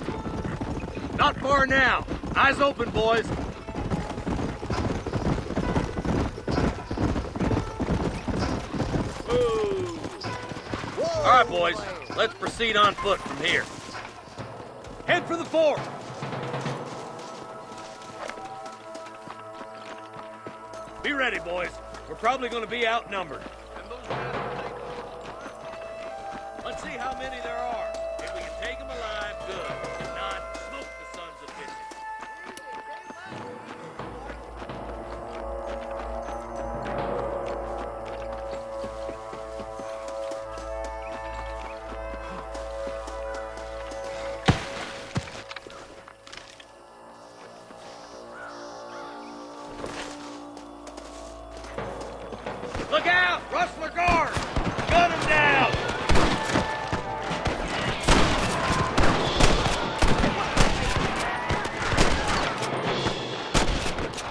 [SPEAKER 12] Not far now. Eyes open, boys. Ooh. All right, boys. Let's proceed on foot from here. Head for the fort. Be ready, boys. We're probably going to be outnumbered. Let's see how many there are. If we can take them alive, good. If not, smoke the sons of bitches. Look out! Rustler guard! Gun him down!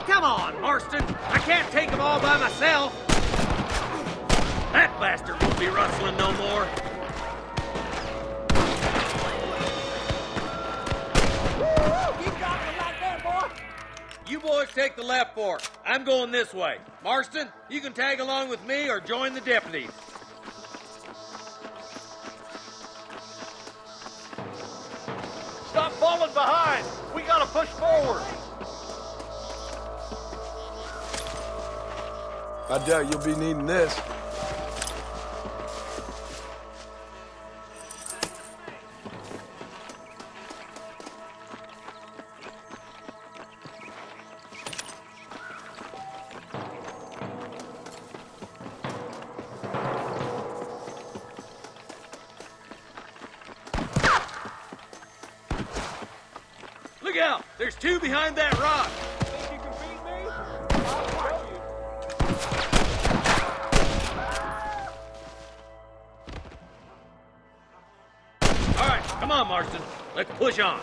[SPEAKER 12] Come on, Marston! I can't take them all by myself! That bastard won't be rustling no more!
[SPEAKER 2] Keep dropping like that, boy.
[SPEAKER 12] You boys take the left fork. I'm going this way. Marston, you can tag along with me or join the deputies.
[SPEAKER 8] Stop falling behind! We gotta push forward!
[SPEAKER 6] I doubt you'll be needing this.
[SPEAKER 12] Look out! There's two behind that rock!
[SPEAKER 8] Think you can beat me? I'll watch you.
[SPEAKER 12] All right, come on, Marston. Let's push on.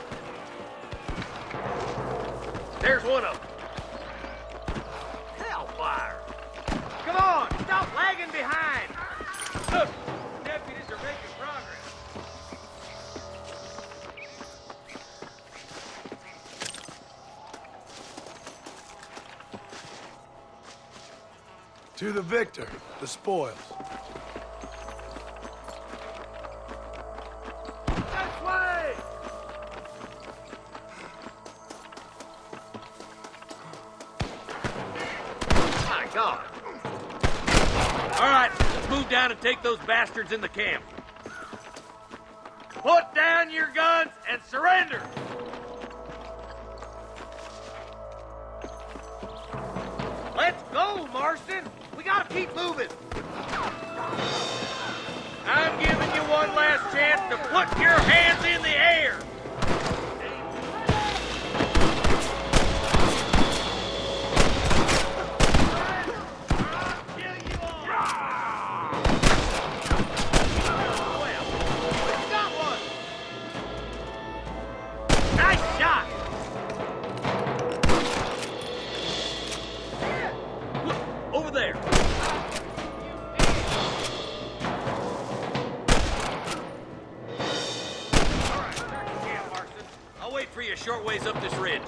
[SPEAKER 12] There's one of them. Hellfire! Come on, stop lagging behind! Look, deputies are making progress.
[SPEAKER 6] To the victor, the spoils.
[SPEAKER 8] This way!
[SPEAKER 12] My God! All right, let's move down and take those bastards in the camp. Put down your guns and surrender! Let's go, Marston! We gotta keep moving! I'm giving you one last chance to put your hands in the air! Got one! Nice shot! Look, over there. a short ways up this ridge.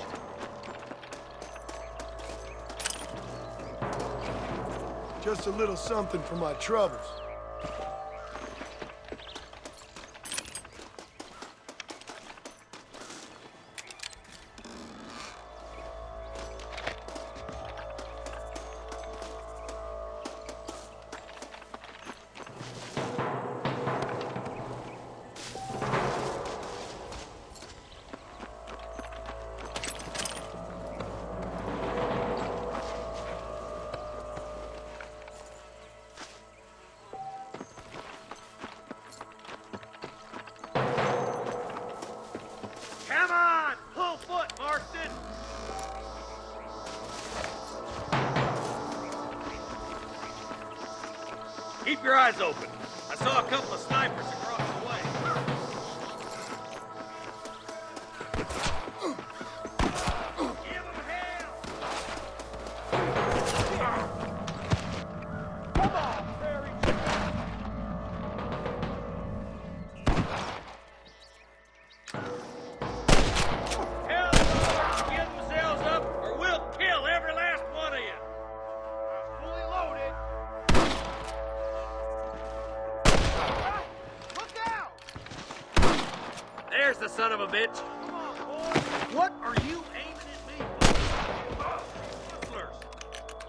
[SPEAKER 6] Just a little something for my troubles.
[SPEAKER 8] Come on! Full foot, Marston!
[SPEAKER 12] Keep your eyes open. I saw a couple of snipers across the way. Give them hell!
[SPEAKER 8] Come on, Barry!
[SPEAKER 12] Hell, get themselves up, or we'll kill every last one of you.
[SPEAKER 8] Fully loaded. Look out!
[SPEAKER 12] There's the son of a bitch.
[SPEAKER 8] Come on, boy.
[SPEAKER 12] What are you aiming at me for? Rustlers,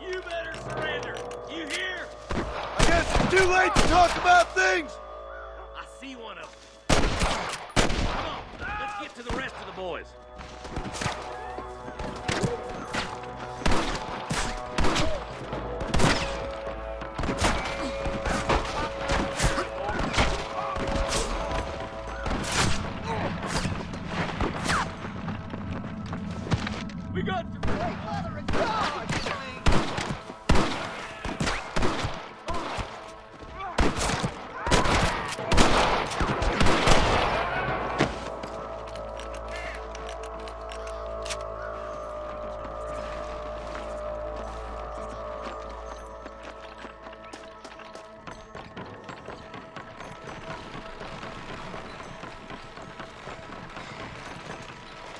[SPEAKER 12] you better surrender. You hear?
[SPEAKER 6] I guess it's too late to talk about things.
[SPEAKER 12] I see one of them. Come on, let's get to the rest of the boys. We got to...
[SPEAKER 2] Hey, mother of God!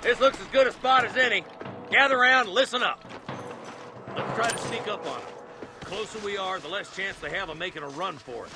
[SPEAKER 12] This looks as good a spot as any. Gather around and listen up. Let's try to sneak up on them. The closer we are, the less chance they have of making a run for it.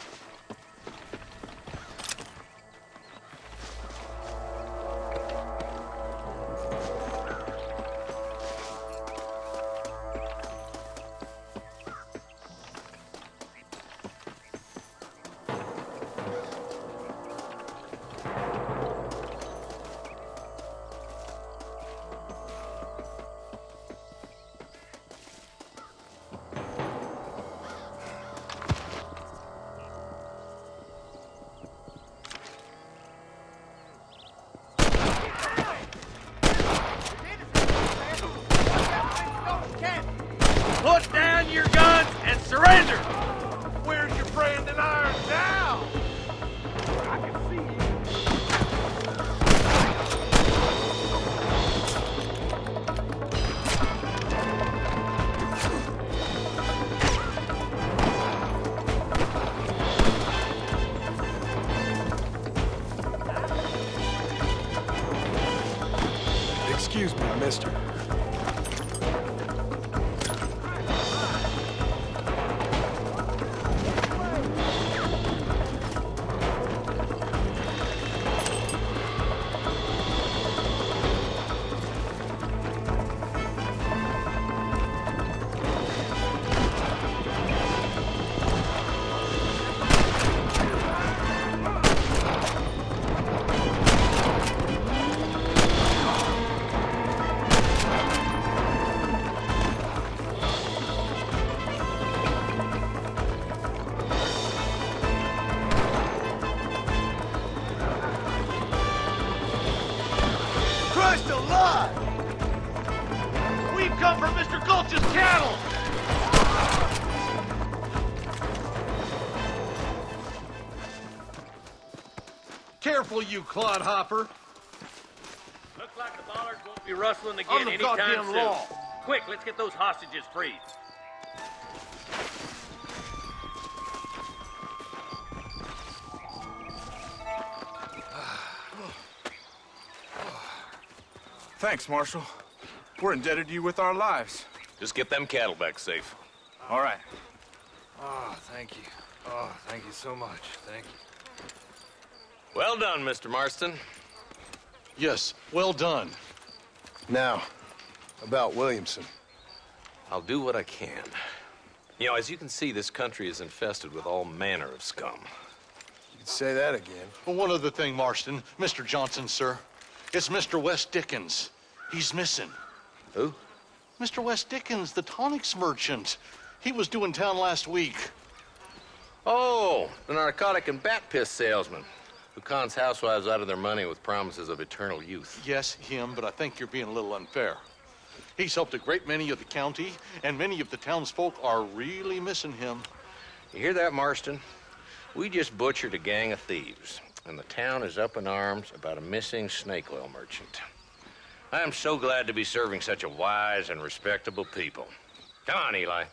[SPEAKER 12] Put down your guns and surrender!
[SPEAKER 8] Where's your brand and iron now? I can see you.
[SPEAKER 6] Excuse me, mister. Christ alive!
[SPEAKER 8] We've come from Mr. Gulch's cattle! Careful, you clodhopper!
[SPEAKER 12] Looks like the bollards won't be rustling again
[SPEAKER 8] On the
[SPEAKER 12] anytime
[SPEAKER 8] goddamn
[SPEAKER 12] soon.
[SPEAKER 8] law.
[SPEAKER 12] Quick, let's get those hostages freed.
[SPEAKER 8] Thanks, Marshal. We're indebted to you with our lives.
[SPEAKER 12] Just get them cattle back safe.
[SPEAKER 8] All right. Oh, thank you. Oh, thank you so much. Thank you.
[SPEAKER 12] Well done, Mr. Marston.
[SPEAKER 15] Yes, well done.
[SPEAKER 6] Now, about Williamson.
[SPEAKER 9] I'll do what I can. You know, as you can see, this country is infested with all manner of scum.
[SPEAKER 6] You could say that again.
[SPEAKER 15] Well, one other thing, Marston. Mr. Johnson, sir. It's Mr. Wes Dickens. He's missing.
[SPEAKER 9] Who?
[SPEAKER 15] Mr. Wes Dickens, the tonics merchant. He was due in town last week.
[SPEAKER 9] Oh, the narcotic and bat piss salesman who cons housewives out of their money with promises of eternal youth.
[SPEAKER 15] Yes, him, but I think you're being a little unfair. He's helped a great many of the county, and many of the townsfolk are really missing him.
[SPEAKER 9] You hear that, Marston? We just butchered a gang of thieves, and the town is up in arms about a missing snake oil merchant. I am so glad to be serving such a wise and respectable people. Come on, Eli.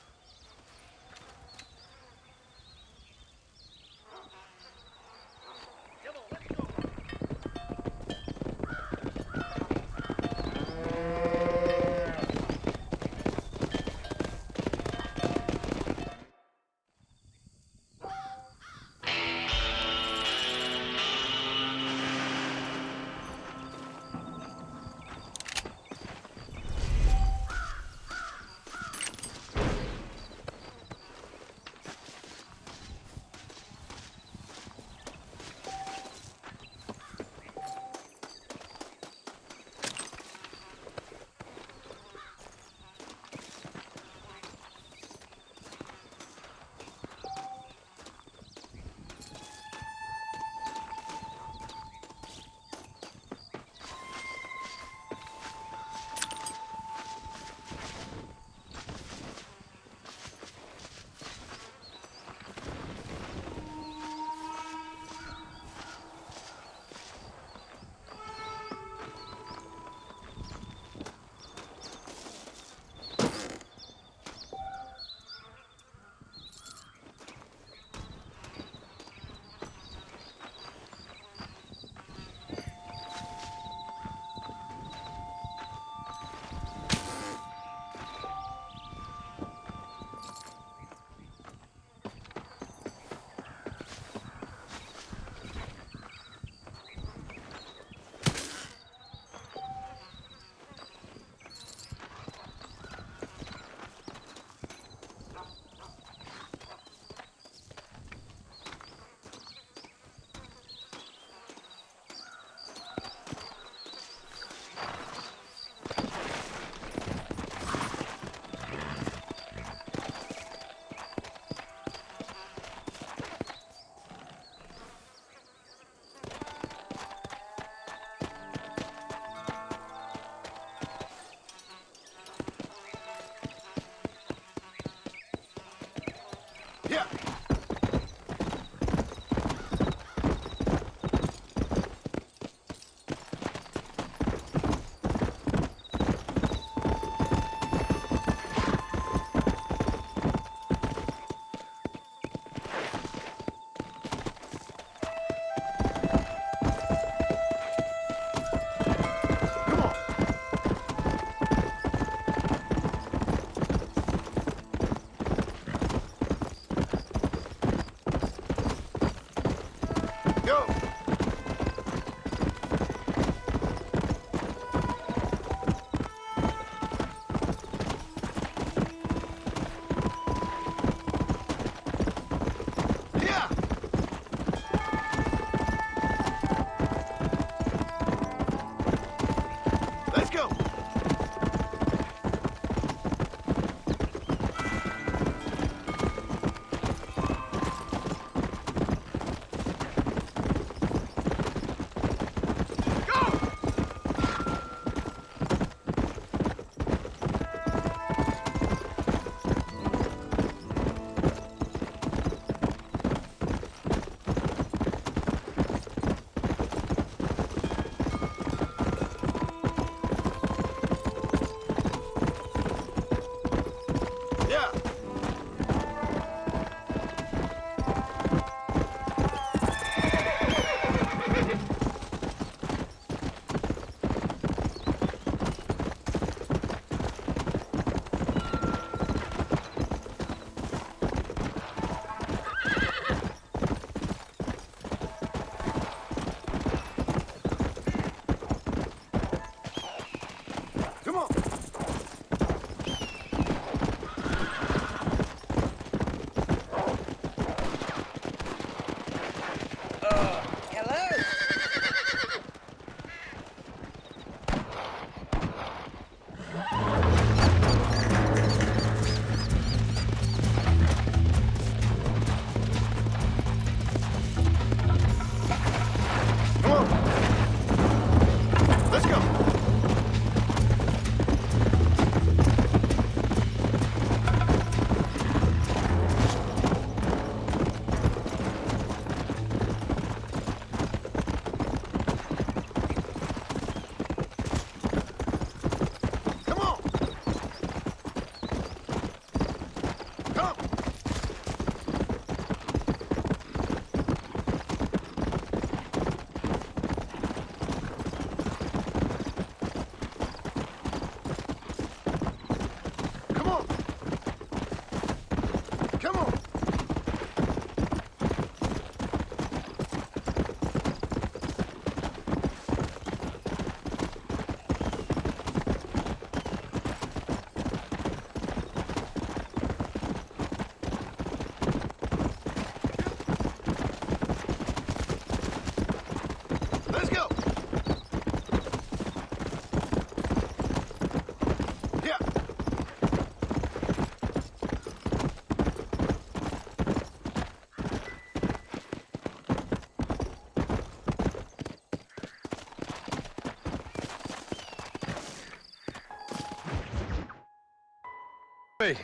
[SPEAKER 6] Hey.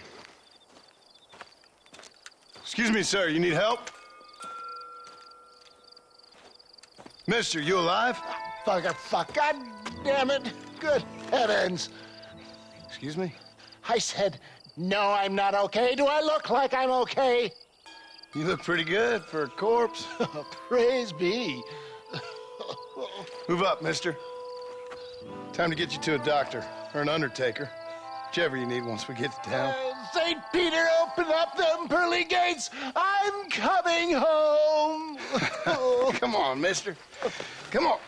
[SPEAKER 6] Excuse me, sir. You need help? Mister, you alive?
[SPEAKER 16] Fuck. God damn it. Good heavens.
[SPEAKER 6] Excuse me?
[SPEAKER 16] I said, no, I'm not okay. Do I look like I'm okay?
[SPEAKER 6] You look pretty good for a corpse.
[SPEAKER 16] Praise be.
[SPEAKER 6] Move up, mister. Time to get you to a doctor or an undertaker. Whichever you need once we get to town.
[SPEAKER 16] St. Peter, open up them pearly gates. I'm coming home.
[SPEAKER 6] Come on, mister. Come on.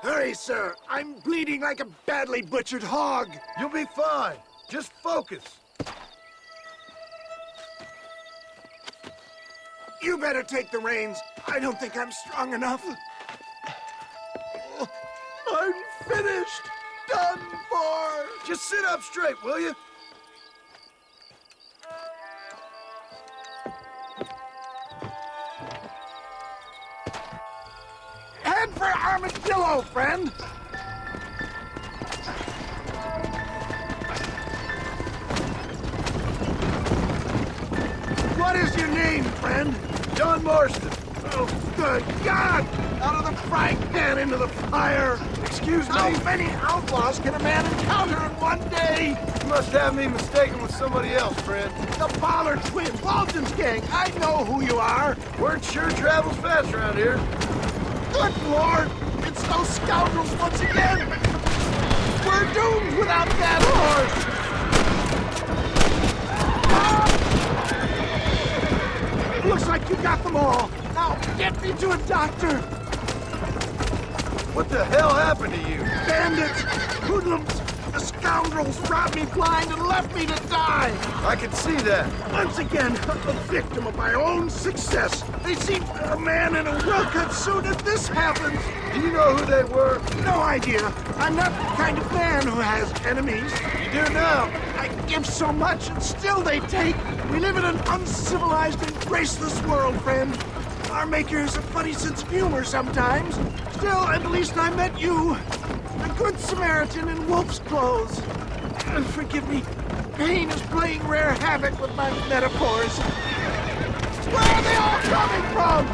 [SPEAKER 16] Hurry, sir. I'm bleeding like a badly butchered hog.
[SPEAKER 6] You'll be fine. Just focus.
[SPEAKER 16] You better take the reins. I don't think I'm strong enough. I'm finished. Done for.
[SPEAKER 6] Just sit up straight, will you?
[SPEAKER 16] Head for Armadillo, friend. What is your name, friend?
[SPEAKER 6] John Marston.
[SPEAKER 16] Oh, good God! Out of the frying pan into the fire!
[SPEAKER 6] Excuse me?
[SPEAKER 16] How many outlaws can a man encounter in one day?
[SPEAKER 6] You must have me mistaken with somebody else, friend.
[SPEAKER 16] The Pollard twins, Walton's gang. I know who you are.
[SPEAKER 6] Word sure travels fast around here.
[SPEAKER 16] Good Lord! It's those scoundrels once again! We're doomed without that horse! Looks like you got them all. Now, get me to a doctor.
[SPEAKER 6] What the hell happened to you?
[SPEAKER 16] Bandits, hoodlums, the scoundrels robbed me blind and left me to die.
[SPEAKER 6] I can see that.
[SPEAKER 16] Once again, a victim of my own success. They see a man in a well-cut suit and this happens.
[SPEAKER 6] Do you know who they were?
[SPEAKER 16] No idea. I'm not the kind of man who has enemies.
[SPEAKER 6] You do now.
[SPEAKER 16] I give so much and still they take. We live in an uncivilized and graceless world, friend. Our maker has a funny sense of humor sometimes. Still, at least I met you. A good Samaritan in wolf's clothes. Forgive me. Pain is playing rare havoc with my metaphors. Where are they all coming from?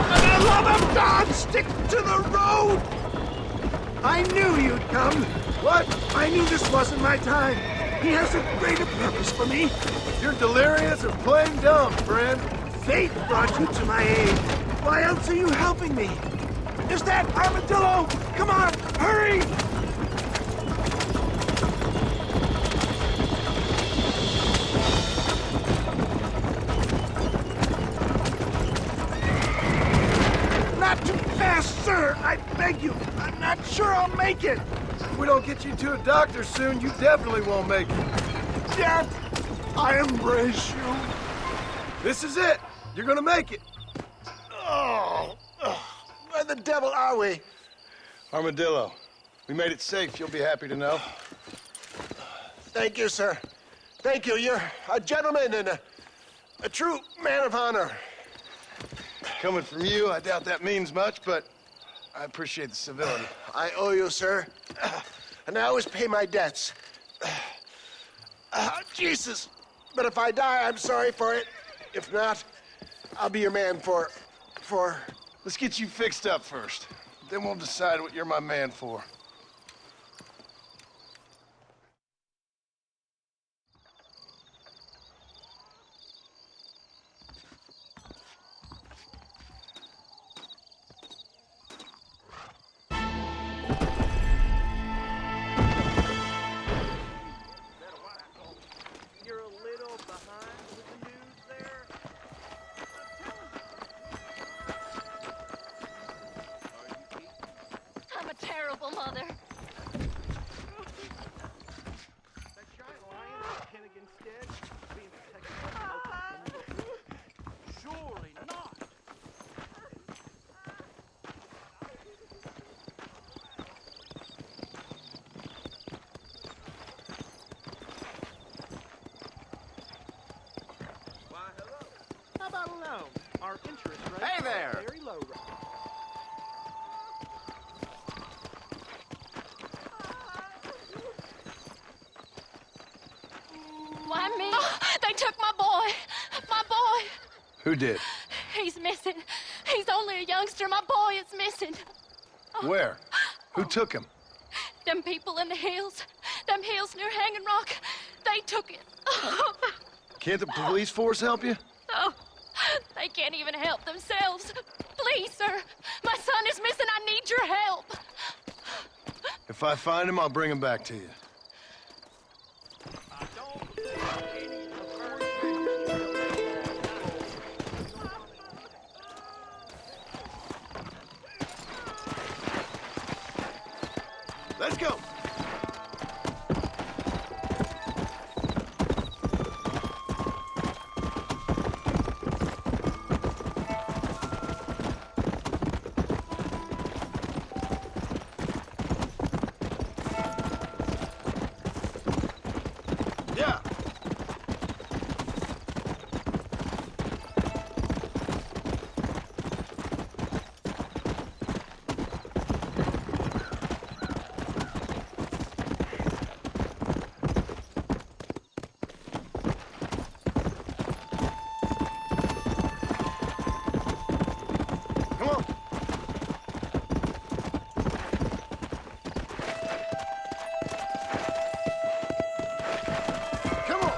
[SPEAKER 16] For the love of God, stick to the road! I knew you'd come. What? I knew this wasn't my time. He has a greater purpose for me.
[SPEAKER 6] You're delirious and plain dumb, friend.
[SPEAKER 16] Fate brought you to my aid. Why else are you helping me? Is that Armadillo? Come on, hurry! Not too fast, sir! I beg you. I'm not sure I'll make it.
[SPEAKER 6] If we don't get you to a doctor soon, you definitely won't make it.
[SPEAKER 16] Death, I embrace you.
[SPEAKER 6] This is it. You're gonna make it.
[SPEAKER 16] Oh, where the devil are we?
[SPEAKER 6] Armadillo. We made it safe, you'll be happy to know.
[SPEAKER 16] Thank you, sir. Thank you. You're a gentleman and a true man of honor.
[SPEAKER 6] Coming from you, I doubt that means much, but I appreciate the civility.
[SPEAKER 16] I owe you, sir. And I always pay my debts. Jesus. But if I die, I'm sorry for it. If not, I'll be your man for...
[SPEAKER 6] Let's get you fixed up first. Then we'll decide what you're my man for.
[SPEAKER 17] I'm a terrible mother.
[SPEAKER 8] Surely not.
[SPEAKER 16] How about our interest rates
[SPEAKER 5] Hey there!
[SPEAKER 16] are very low.
[SPEAKER 17] Why me? Oh, they took my boy. My boy.
[SPEAKER 6] Who did?
[SPEAKER 17] He's missing. He's only a youngster. My boy is missing.
[SPEAKER 6] Where? Who took him?
[SPEAKER 17] Them people in the hills. Them hills near Hanging Rock. They took it.
[SPEAKER 6] Can't the police force help you?
[SPEAKER 17] Oh, they can't even help themselves. Please, sir. My son is missing. I need your help.
[SPEAKER 6] If I find him, I'll bring him back to you. Let's go! Yeah! Come on! Come on!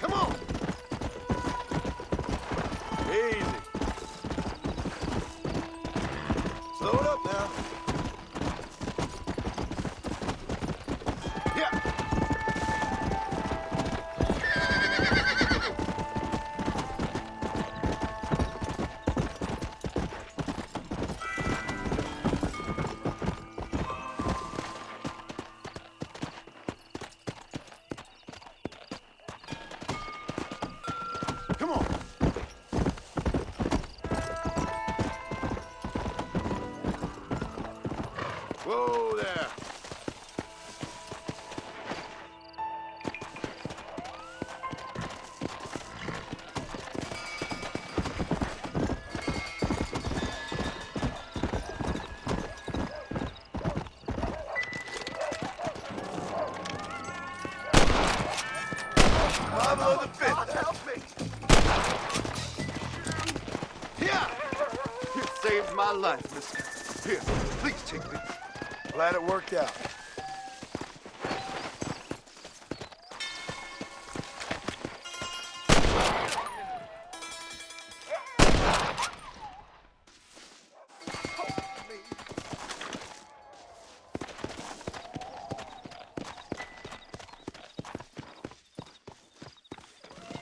[SPEAKER 6] Come on! Easy. Slow it up now. Yeah. Come on. Whoa there. Pablo the Fifth, help me! Yeah!
[SPEAKER 8] It saved my life, mister. Here, please take this.
[SPEAKER 6] Glad it worked out.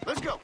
[SPEAKER 6] Let's go.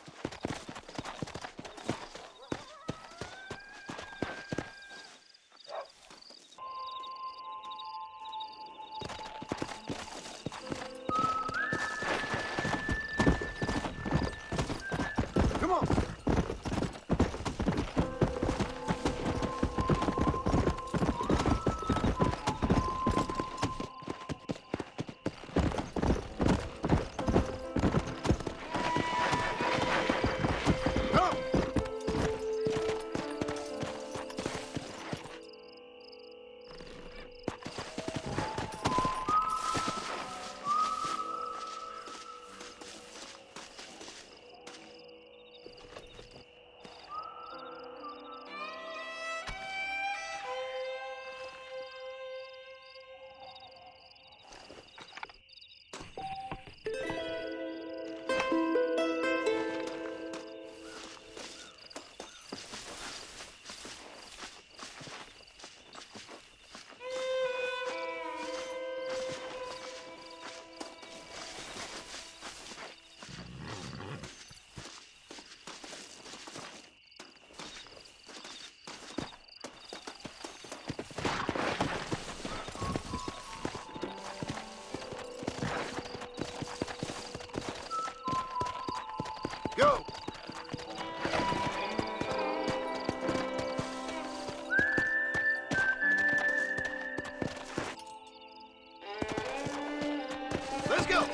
[SPEAKER 6] Let's go!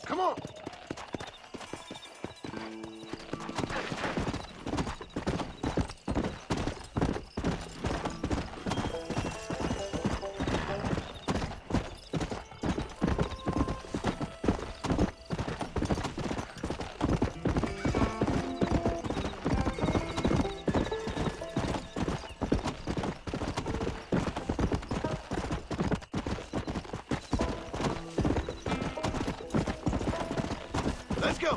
[SPEAKER 6] Come on! Let's go!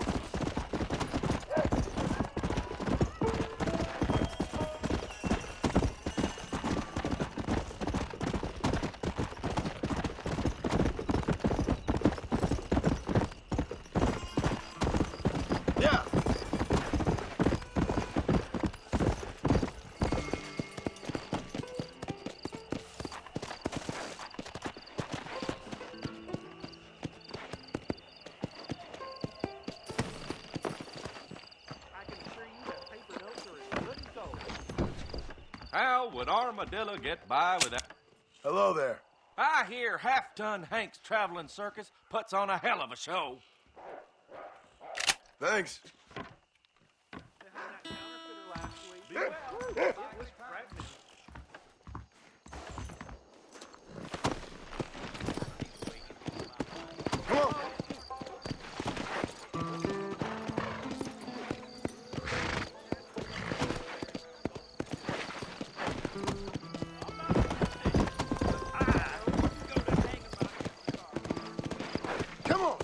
[SPEAKER 6] Yeah!
[SPEAKER 12] How would Armadillo get by without...
[SPEAKER 6] Hello there.
[SPEAKER 12] I hear Half-Ton Hank's traveling circus puts on a hell of a show.
[SPEAKER 6] Thanks. Come on. Come on.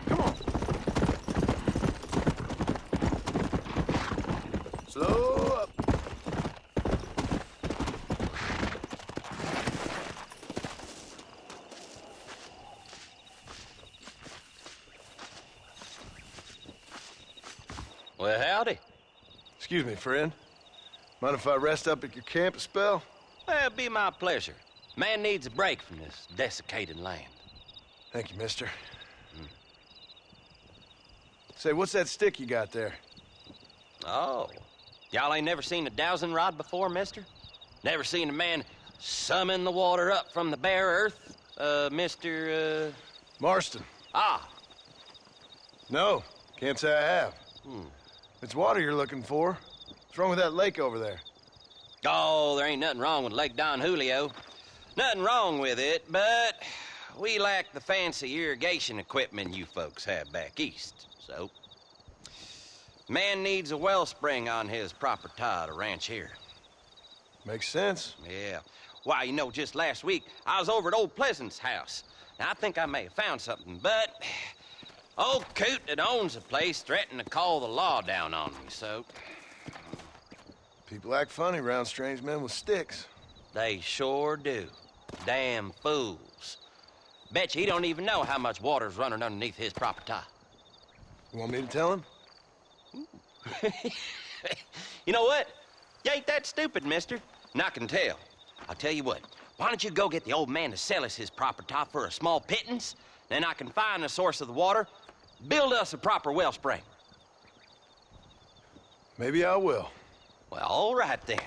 [SPEAKER 6] Come on. Slow up.
[SPEAKER 12] Well, howdy.
[SPEAKER 6] Excuse me, friend. Mind if I rest up at your camp a spell?
[SPEAKER 12] Well, it'd be my pleasure. Man needs a break from this desiccated land.
[SPEAKER 6] Thank you, mister. Say, what's that stick you got there?
[SPEAKER 12] Oh. Y'all ain't never seen a dowsing rod before, mister? Never seen a man summon the water up from the bare earth? Mr.
[SPEAKER 6] Marston.
[SPEAKER 12] Ah.
[SPEAKER 6] No, can't say I have. It's water you're looking for. What's wrong with that lake over there?
[SPEAKER 12] Oh, there ain't nothing wrong with Lake Don Julio. Nothing wrong with it, but we lack the fancy irrigation equipment you folks have back east, so... Man needs a wellspring on his property to ranch here.
[SPEAKER 6] Makes sense.
[SPEAKER 12] Yeah. Why, you know, just last week, I was over at Old Pleasant's house. Now, I think I may have found something, but... Old coot that owns the place threatened to call the law down on me, so...
[SPEAKER 6] People act funny around strange men with sticks.
[SPEAKER 12] They sure do. Damn fools. Bet you he don't even know how much water's running underneath his property.
[SPEAKER 6] You want me to tell him?
[SPEAKER 12] You know what? You ain't that stupid, mister.
[SPEAKER 18] And I can tell. I'll tell you what, why don't you go get the old man to sell us his property for a small pittance? Then I can find the source of the water, build us a proper wellspring.
[SPEAKER 6] Maybe I will.
[SPEAKER 18] Well, all right then.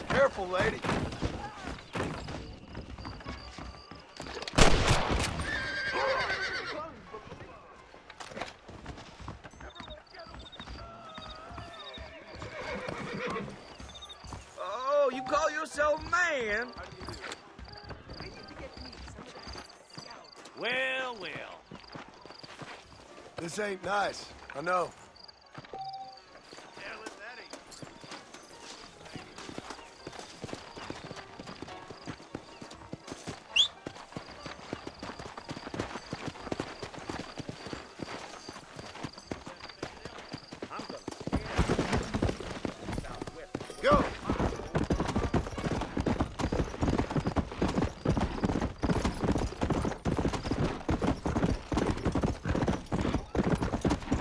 [SPEAKER 6] Careful, lady.
[SPEAKER 2] Oh, you call yourself man?
[SPEAKER 7] Well, well.
[SPEAKER 6] This ain't nice. I know. Go!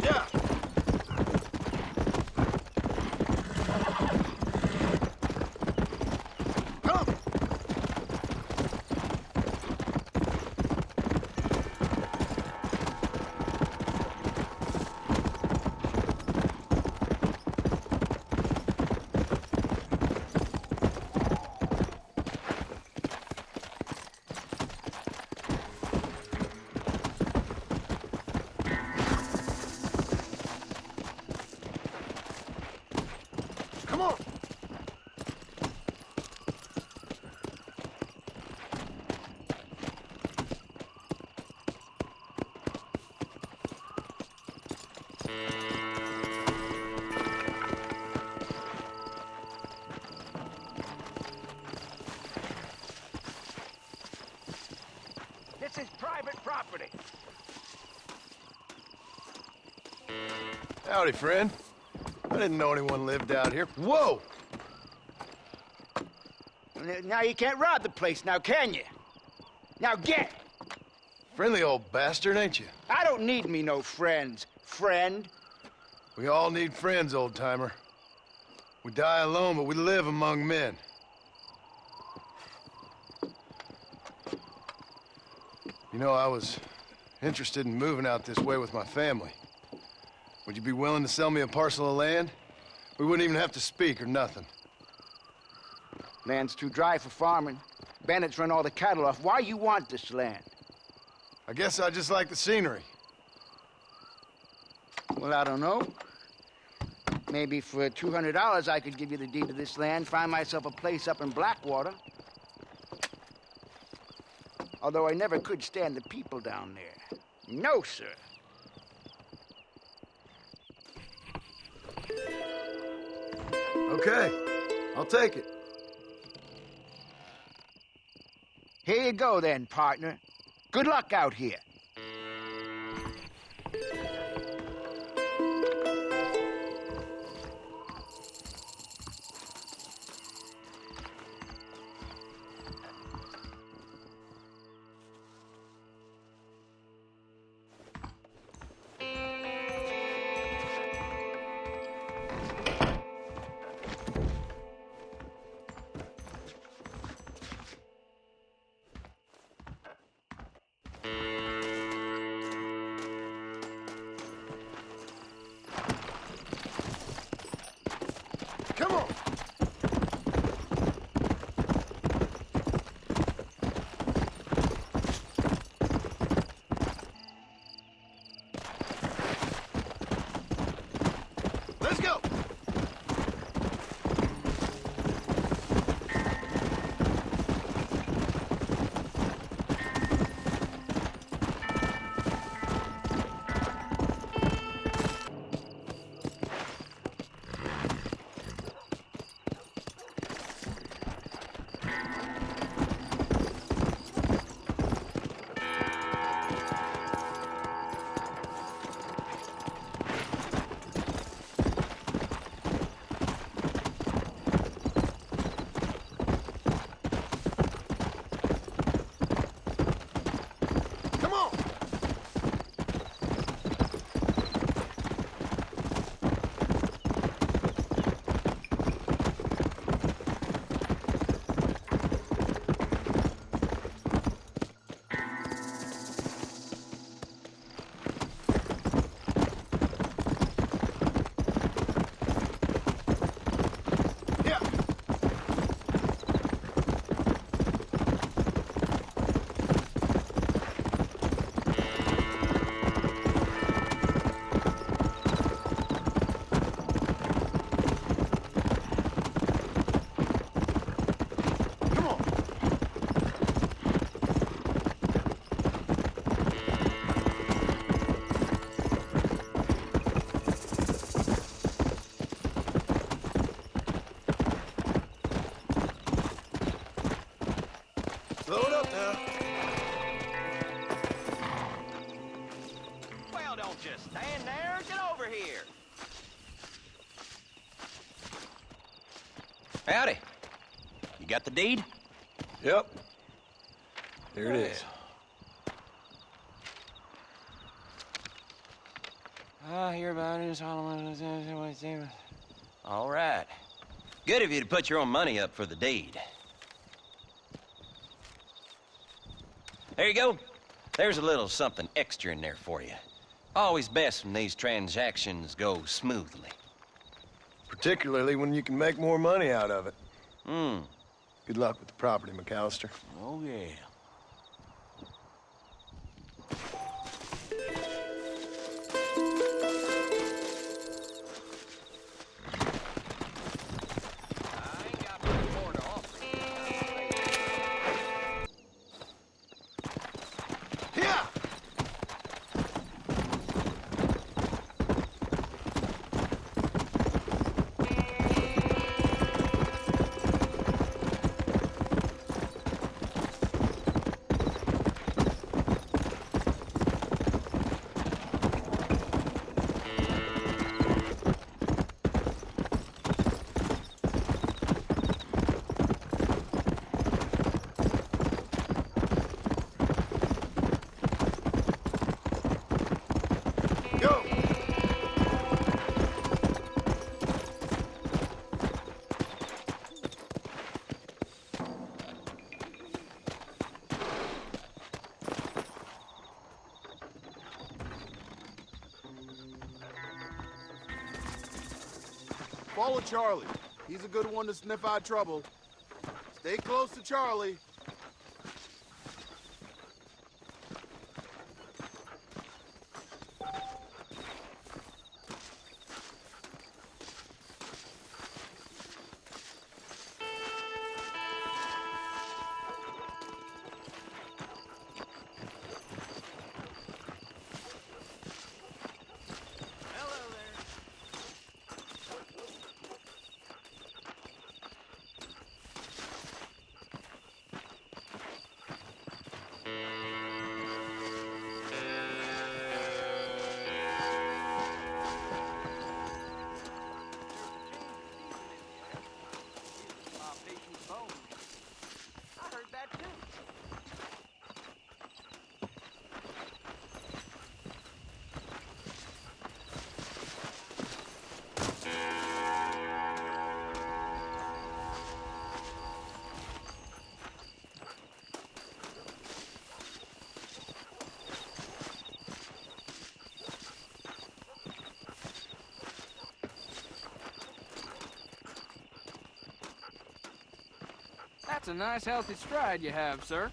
[SPEAKER 6] Yeah! Come! Come on!
[SPEAKER 2] This is private property.
[SPEAKER 6] Howdy, friend. I didn't know anyone lived out here. Whoa!
[SPEAKER 2] Now you can't rob the place now, can you? Now get!
[SPEAKER 6] Friendly old bastard, ain't you?
[SPEAKER 2] I don't need me no friends, friend.
[SPEAKER 6] We all need friends, old-timer. We die alone, but we live among men. You know, I was interested in moving out this way with my family. Would you be willing to sell me a parcel of land? We wouldn't even have to speak or nothing.
[SPEAKER 2] Land's too dry for farming. Bandits run all the cattle off. Why you want this land?
[SPEAKER 6] I guess I just like the scenery.
[SPEAKER 2] Well, I don't know. Maybe for $200 I could give you the deed to this land, find myself a place up in Blackwater. Although I never could stand the people down there. No, sir.
[SPEAKER 6] Okay, I'll take it.
[SPEAKER 2] Here you go then, partner. Good luck out here.
[SPEAKER 6] Let's go! Slow it up now.
[SPEAKER 18] Well, don't just stand there. Get over here. Howdy. You got the deed?
[SPEAKER 6] Yep. Here it is.
[SPEAKER 18] I hear about it. All right. Good of you to put your own money up for the deed. There you go. There's a little something extra in there for you. Always best when these transactions go smoothly.
[SPEAKER 6] Particularly when you can make more money out of it.
[SPEAKER 18] Hmm.
[SPEAKER 6] Good luck with the property, McAllister.
[SPEAKER 18] Oh, yeah.
[SPEAKER 8] Follow Charlie. He's a good one to sniff out trouble. Stay close to Charlie.
[SPEAKER 19] That's a nice, healthy stride you have, sir.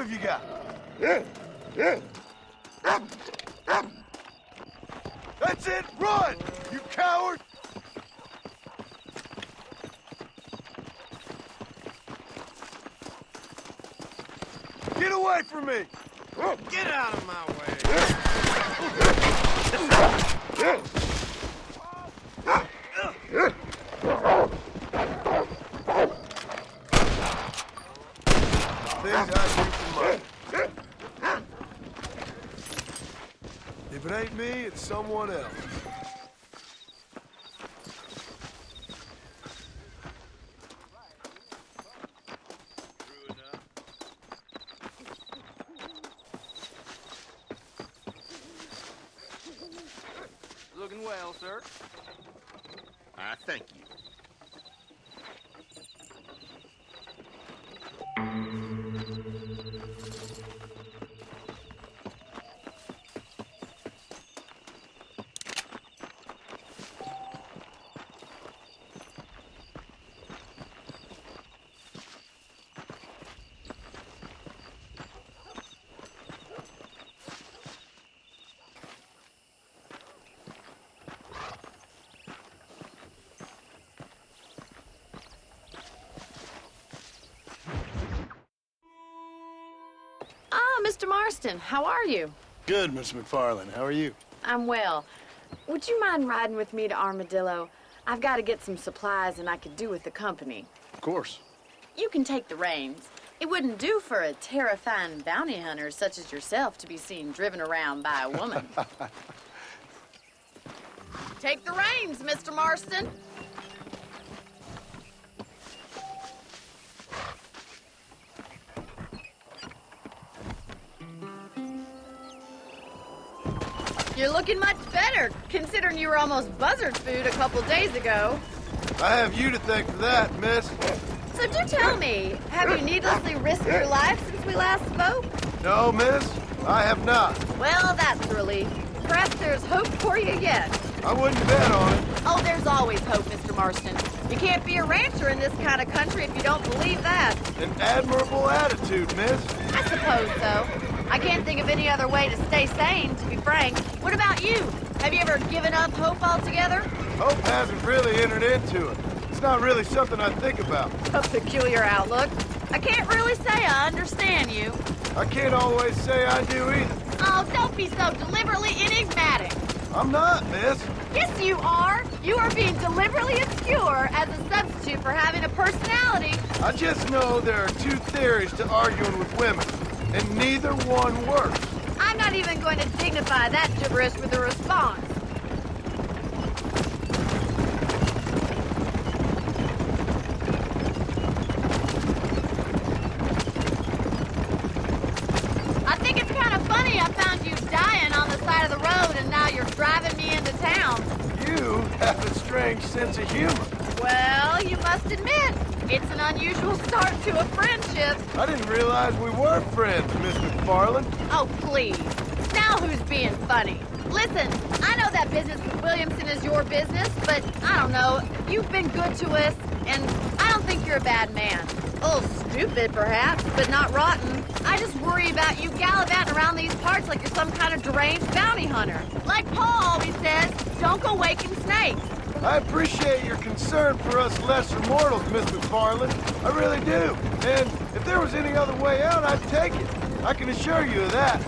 [SPEAKER 6] have you got? That's it! Run! You coward! Get away from me!
[SPEAKER 8] Get out of my way!
[SPEAKER 6] Things I do for money. If it ain't me, it's someone else.
[SPEAKER 19] Looking well, sir.
[SPEAKER 8] I thank you.
[SPEAKER 10] Ah, Mr. Marston, how are you?
[SPEAKER 6] Good, Miss McFarland. How are you?
[SPEAKER 10] I'm well. Would you mind riding with me to Armadillo? I've got to get some supplies and I could do with the company.
[SPEAKER 6] Of course.
[SPEAKER 10] You can take the reins. It wouldn't do for a terrifying bounty hunter such as yourself to be seen driven around by a woman. Take the reins, Mr. Marston. You're looking much better, considering you were almost buzzard food a couple days ago.
[SPEAKER 6] I have you to thank for that, miss.
[SPEAKER 10] So do tell me, have you needlessly risked your life since we last spoke?
[SPEAKER 6] No, miss, I have not.
[SPEAKER 10] Well, that's a relief. Perhaps there's hope for you yet.
[SPEAKER 6] I wouldn't bet on it.
[SPEAKER 10] Oh, there's always hope, Mr. Marston. You can't be a rancher in this kind of country if you don't believe that.
[SPEAKER 6] An admirable attitude, miss.
[SPEAKER 10] I suppose so. I can't think of any other way to stay sane, to be frank. What about you? Have you ever given up hope altogether?
[SPEAKER 6] Hope hasn't really entered into it. It's not really something I think about.
[SPEAKER 10] A peculiar outlook. I can't really say I understand you.
[SPEAKER 6] I can't always say I do either.
[SPEAKER 10] Oh, don't be so deliberately enigmatic.
[SPEAKER 6] I'm not, miss.
[SPEAKER 10] Yes, you are. You are being deliberately obscure as a substitute for having a personality.
[SPEAKER 6] I just know there are two theories to arguing with women, and neither one works.
[SPEAKER 10] I'm not even going to dignify that gibberish with a response. I think it's kind of funny I found you dying on the side of the road and now you're driving me into town.
[SPEAKER 6] You have a strange sense of humor.
[SPEAKER 10] Well, you must admit, it's an unusual start to a friendship.
[SPEAKER 6] I didn't realize we were friends, Miss McFarland.
[SPEAKER 10] Oh, please. Now who's being funny? Listen, I know that business with Williamson is your business, but I don't know. You've been good to us, and I don't think you're a bad man. A little stupid, perhaps, but not rotten. I just worry about you gallivanting around these parts like you're some kind of deranged bounty hunter. Like Paul always says, don't go waking snakes.
[SPEAKER 6] I appreciate your concern for us lesser mortals, Miss McFarland. I really do. And if there was any other way out, I'd take it. I can assure you of that.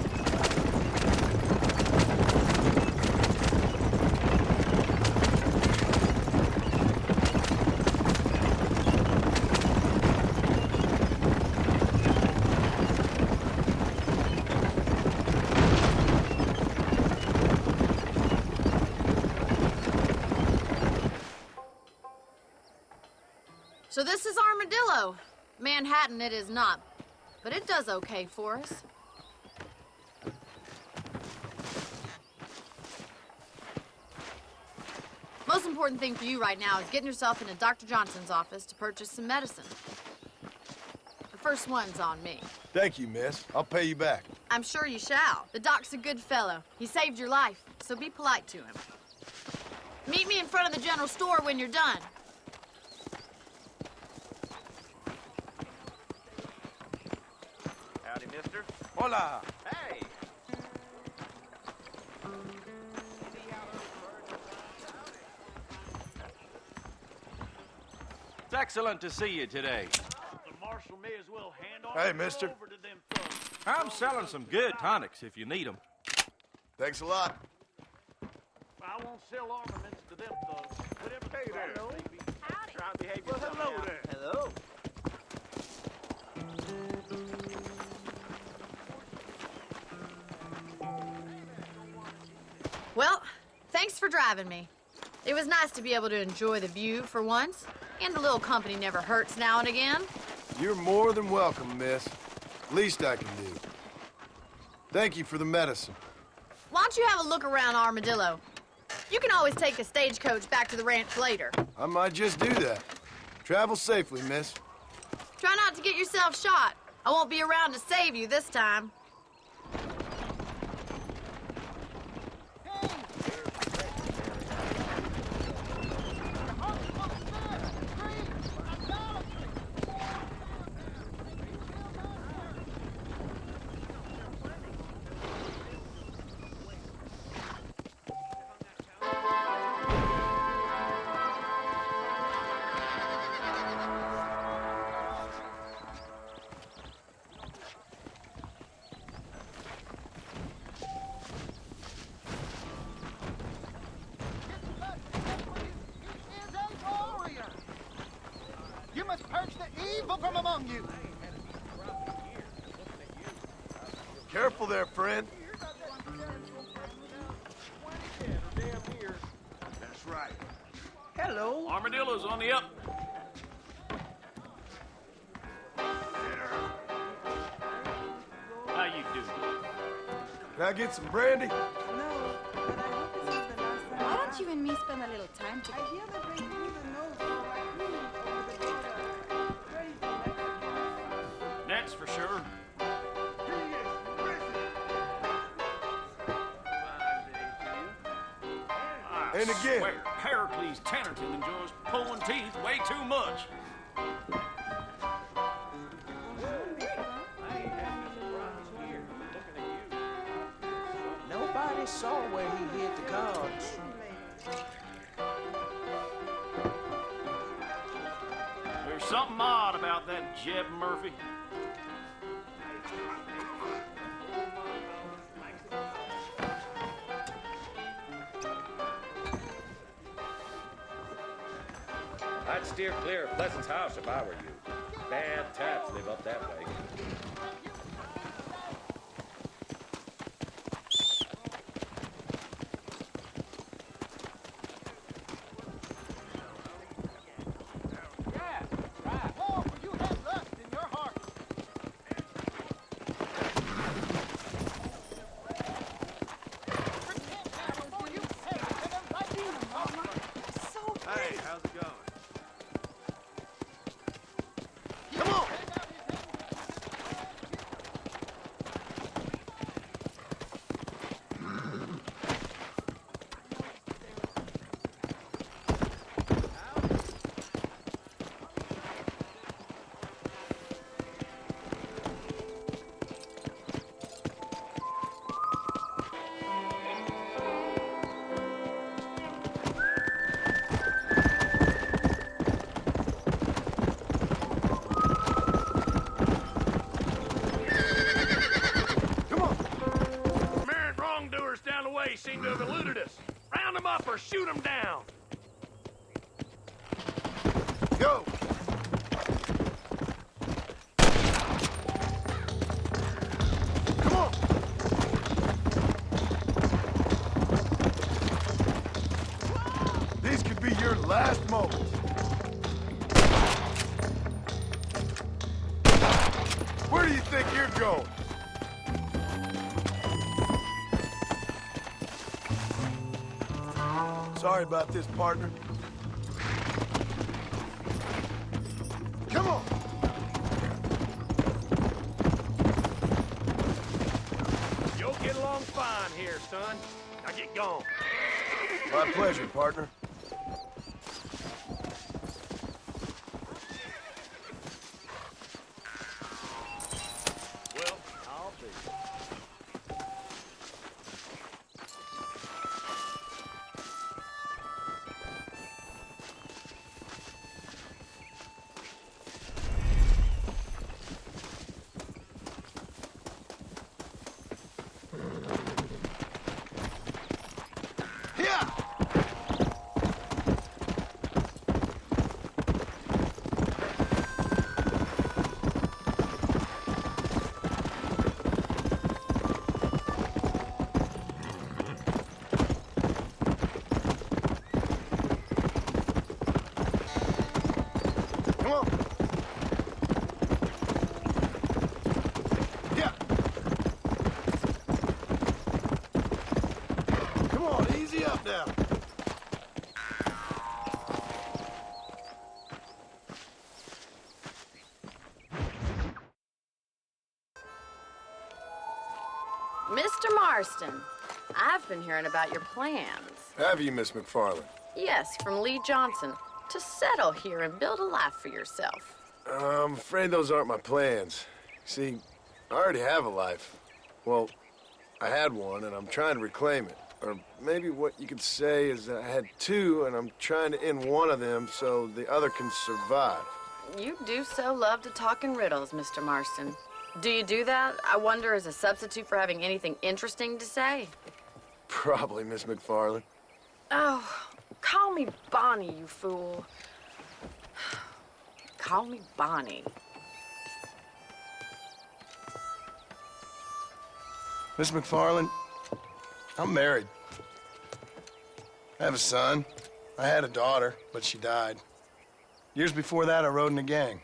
[SPEAKER 10] So this is Armadillo. Manhattan it is not, but it does okay for us. Most important thing for you right now is getting yourself into Dr. Johnson's office to purchase some medicine. The first one's on me.
[SPEAKER 6] Thank you, miss. I'll pay you back.
[SPEAKER 10] I'm sure you shall. The doc's a good fellow. He saved your life, so be polite to him. Meet me in front of the general store when you're done.
[SPEAKER 19] Howdy, mister.
[SPEAKER 8] Hola.
[SPEAKER 19] Hey.
[SPEAKER 20] It's excellent to see you today.
[SPEAKER 19] The marshal may as well hand on
[SPEAKER 6] Hey, mister.
[SPEAKER 19] over to them thugs.
[SPEAKER 20] I'm selling some good tonics if you need them.
[SPEAKER 6] Thanks a lot.
[SPEAKER 19] I won't sell armaments to them thugs. Whatever
[SPEAKER 8] Hey there.
[SPEAKER 19] hello. May be.
[SPEAKER 17] Howdy.
[SPEAKER 19] Try and behave
[SPEAKER 8] Well,
[SPEAKER 19] yourself
[SPEAKER 8] hello
[SPEAKER 19] now.
[SPEAKER 8] there.
[SPEAKER 2] Hello.
[SPEAKER 10] Well, thanks for driving me. It was nice to be able to enjoy the view for once, and a little company never hurts now and again.
[SPEAKER 6] You're more than welcome, miss. Least I can do. Thank you for the medicine.
[SPEAKER 10] Why don't you have a look around Armadillo? You can always take a stagecoach back to the ranch later.
[SPEAKER 6] I might just do that. Travel safely, miss.
[SPEAKER 10] Try not to get yourself shot. I won't be around to save you this time.
[SPEAKER 16] You must purge the evil from among you.
[SPEAKER 6] Careful there, friend.
[SPEAKER 8] That's right.
[SPEAKER 2] Hello.
[SPEAKER 5] Armadillo's on the up. How you doing?
[SPEAKER 6] Can I get some brandy?
[SPEAKER 21] Why don't you and me spend a little time together? I hear that they do the nose over the border.
[SPEAKER 5] That's for sure. I
[SPEAKER 6] And again.
[SPEAKER 5] swear, Heracles Tannerton enjoys pulling teeth way too much.
[SPEAKER 2] Nobody saw where he hid the cards.
[SPEAKER 5] There's something odd about that Jeb Murphy.
[SPEAKER 12] I'd steer clear of Pleasant's house if I were you. Bad taps live up that way.
[SPEAKER 8] Hey, how's it going?
[SPEAKER 16] Come on.
[SPEAKER 19] Married wrongdoers down the way seem to have eluded us. Round them up or shoot them down.
[SPEAKER 6] Go! Come on! These could be your last moments. Where do you think you're going? Sorry about this, partner. Come on!
[SPEAKER 19] You'll get along fine here, son. Now get going.
[SPEAKER 6] My pleasure, partner.
[SPEAKER 19] Well,
[SPEAKER 6] Yeah! Come on. Yeah. Come on, easy up now.
[SPEAKER 10] Mr. Marston, I've been hearing about your plans.
[SPEAKER 6] Have you, Miss McFarland?
[SPEAKER 10] Yes, from Lee Johnson. To settle here and build a life for yourself.
[SPEAKER 6] I'm afraid those aren't my plans. See, I already have a life. Well, I had one, and I'm trying to reclaim it. Or maybe what you could say is that I had two, and I'm trying to end one of them so the other can survive.
[SPEAKER 10] You do so love to talk in riddles, Mr. Marston. Do you do that, I wonder, as a substitute for having anything interesting to say?
[SPEAKER 6] Probably, Miss McFarland.
[SPEAKER 10] Oh, call me Bonnie, you fool. Call me Bonnie.
[SPEAKER 6] Miss McFarland, I'm married. I have a son. I had a daughter, but she died. Years before that, I rode in a gang.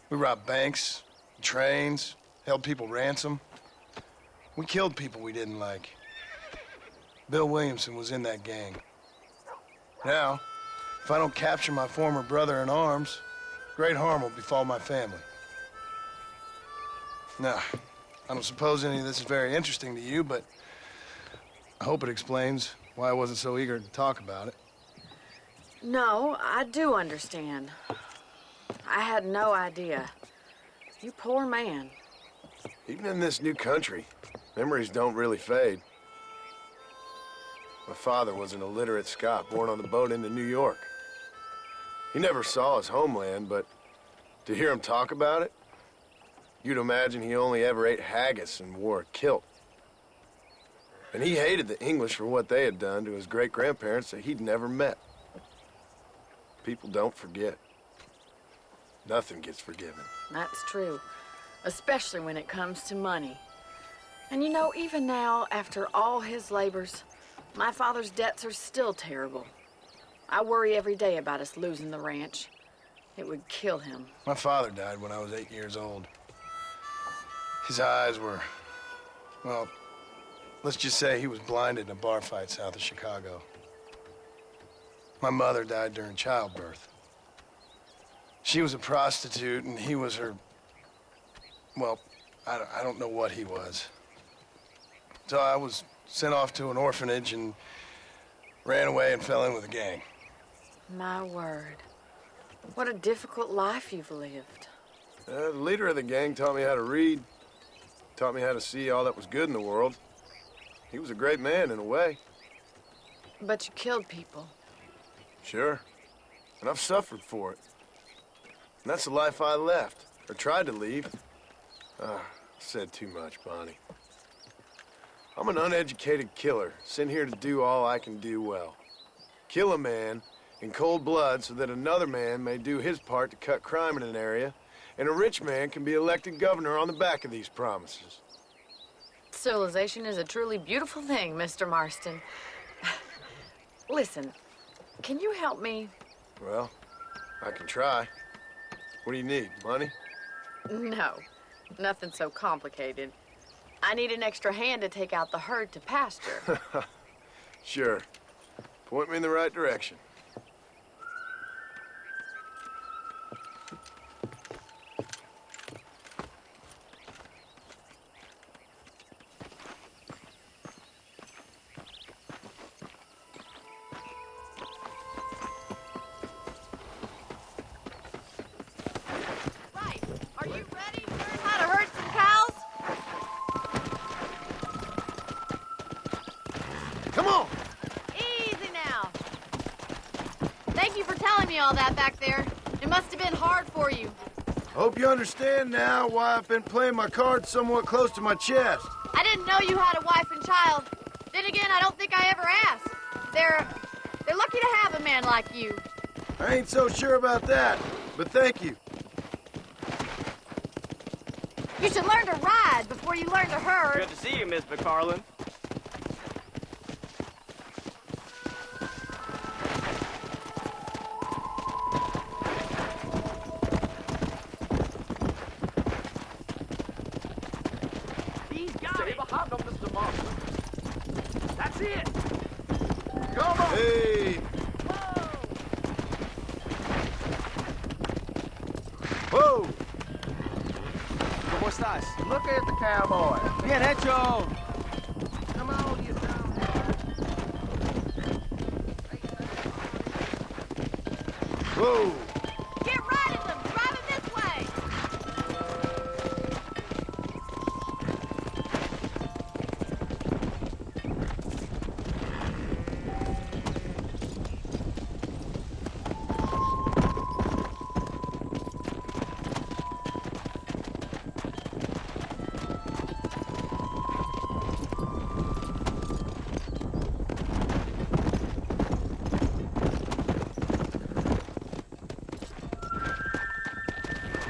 [SPEAKER 6] We robbed banks, trains, held people ransom. We killed people we didn't like. Bill Williamson was in that gang. Now, if I don't capture my former brother in arms, great harm will befall my family. Now, I don't suppose any of this is very interesting to you, but I hope it explains why I wasn't so eager to talk about it.
[SPEAKER 10] No, I do understand. I had no idea. You poor man.
[SPEAKER 6] Even in this new country, memories don't really fade. My father was an illiterate Scot born on the boat into New York. He never saw his homeland, but to hear him talk about it, you'd imagine he only ever ate haggis and wore a kilt. And he hated the English for what they had done to his great-grandparents that he'd never met. People don't forget. Nothing gets forgiven.
[SPEAKER 10] That's true, especially when it comes to money. And you know, even now, after all his labors, my father's debts are still terrible. I worry every day about us losing the ranch. It would kill him.
[SPEAKER 6] My father died when I was 8 years old. His eyes were, well, let's just say he was blinded in a bar fight south of Chicago. My mother died during childbirth. She was a prostitute, and he was her, well, I don't know what he was. So I was sent off to an orphanage and ran away and fell in with a gang.
[SPEAKER 10] My word. What a difficult life you've lived.
[SPEAKER 6] The leader of the gang taught me how to read, taught me how to see all that was good in the world. He was a great man in a way.
[SPEAKER 10] But you killed people.
[SPEAKER 6] Sure. And I've suffered for it. And that's the life I left, or tried to leave. Said too much, Bonnie. I'm an uneducated killer, sent here to do all I can do well. Kill a man in cold blood so that another man may do his part to cut crime in an area, and a rich man can be elected governor on the back of these promises.
[SPEAKER 10] Civilization is a truly beautiful thing, Mr. Marston. Listen, can you help me?
[SPEAKER 6] Well, I can try. What do you need, money?
[SPEAKER 10] No, nothing so complicated. I need an extra hand to take out the herd to pasture.
[SPEAKER 6] Sure. Point me in the right direction.
[SPEAKER 10] Right. Are you ready to learn how to herd some cows?
[SPEAKER 6] Come on!
[SPEAKER 10] Easy now. Thank you for telling me all that back there. It must have been hard for you.
[SPEAKER 6] Hope you understand now why I've been playing my cards somewhat close to my chest.
[SPEAKER 10] I didn't know you had a wife and child. Then again, I don't think I ever asked. They're lucky to have a man like you.
[SPEAKER 6] I ain't so sure about that, but thank you.
[SPEAKER 10] You should learn to ride before you learn to herd.
[SPEAKER 4] Good to see you, Miss McFarland.
[SPEAKER 19] He's got Stay behind him, Mr. Marston. That's it. Come on.
[SPEAKER 6] Hey. Whoa.
[SPEAKER 4] ¿Cómo estás?
[SPEAKER 19] Look at the cowboy.
[SPEAKER 4] Bien hecho.
[SPEAKER 19] Come on, you down there.
[SPEAKER 6] Whoa.
[SPEAKER 10] Get right at them. Driving this way.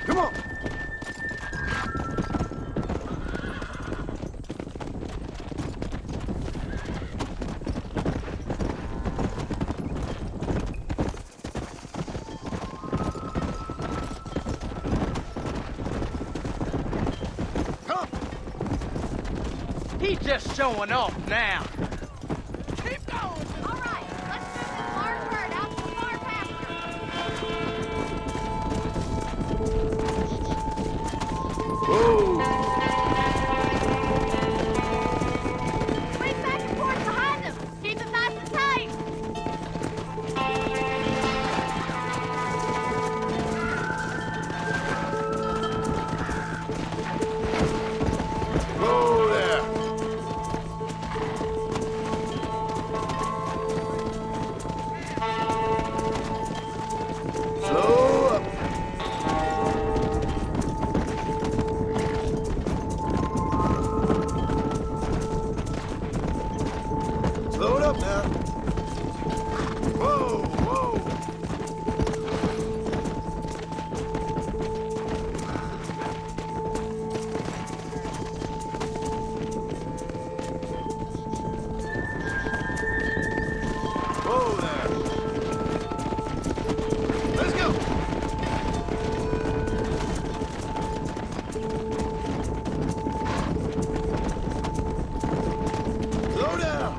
[SPEAKER 6] Come on.
[SPEAKER 4] He's just showing off now.
[SPEAKER 19] Keep going.
[SPEAKER 10] All right, let's move this large herd out to the far pasture.
[SPEAKER 6] Whoa.
[SPEAKER 10] Swing back and forth behind them. Keep it nice and tight.
[SPEAKER 6] Whoa there. Slow up. Slow it up now. Whoa, whoa. Whoa there. Let's go. Slow down.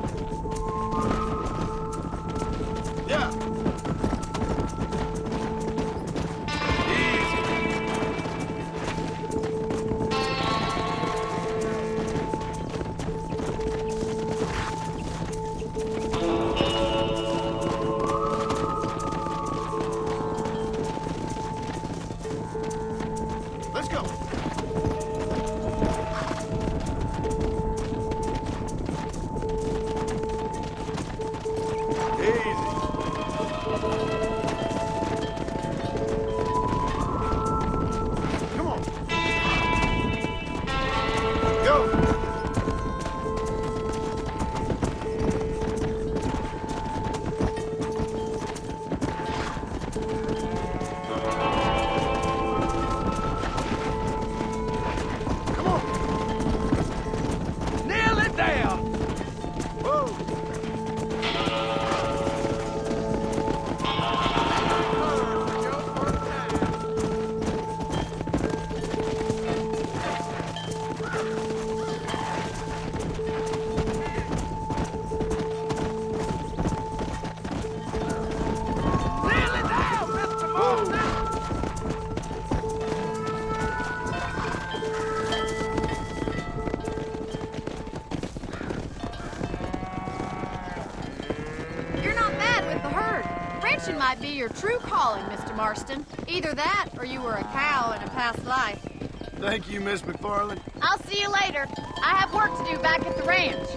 [SPEAKER 6] Yeah. Let's go. Come on. Go. Come on.
[SPEAKER 19] Nail it down.
[SPEAKER 6] Whoa.
[SPEAKER 19] Nail it down, Mr. Marston.
[SPEAKER 10] You're not bad with the herd. Ranching might be your true calling, Mr. Marston. Either that, or you were a cow in a past life.
[SPEAKER 6] Thank you, Miss McFarland.
[SPEAKER 10] I'll see you later. I have work to do back at the ranch.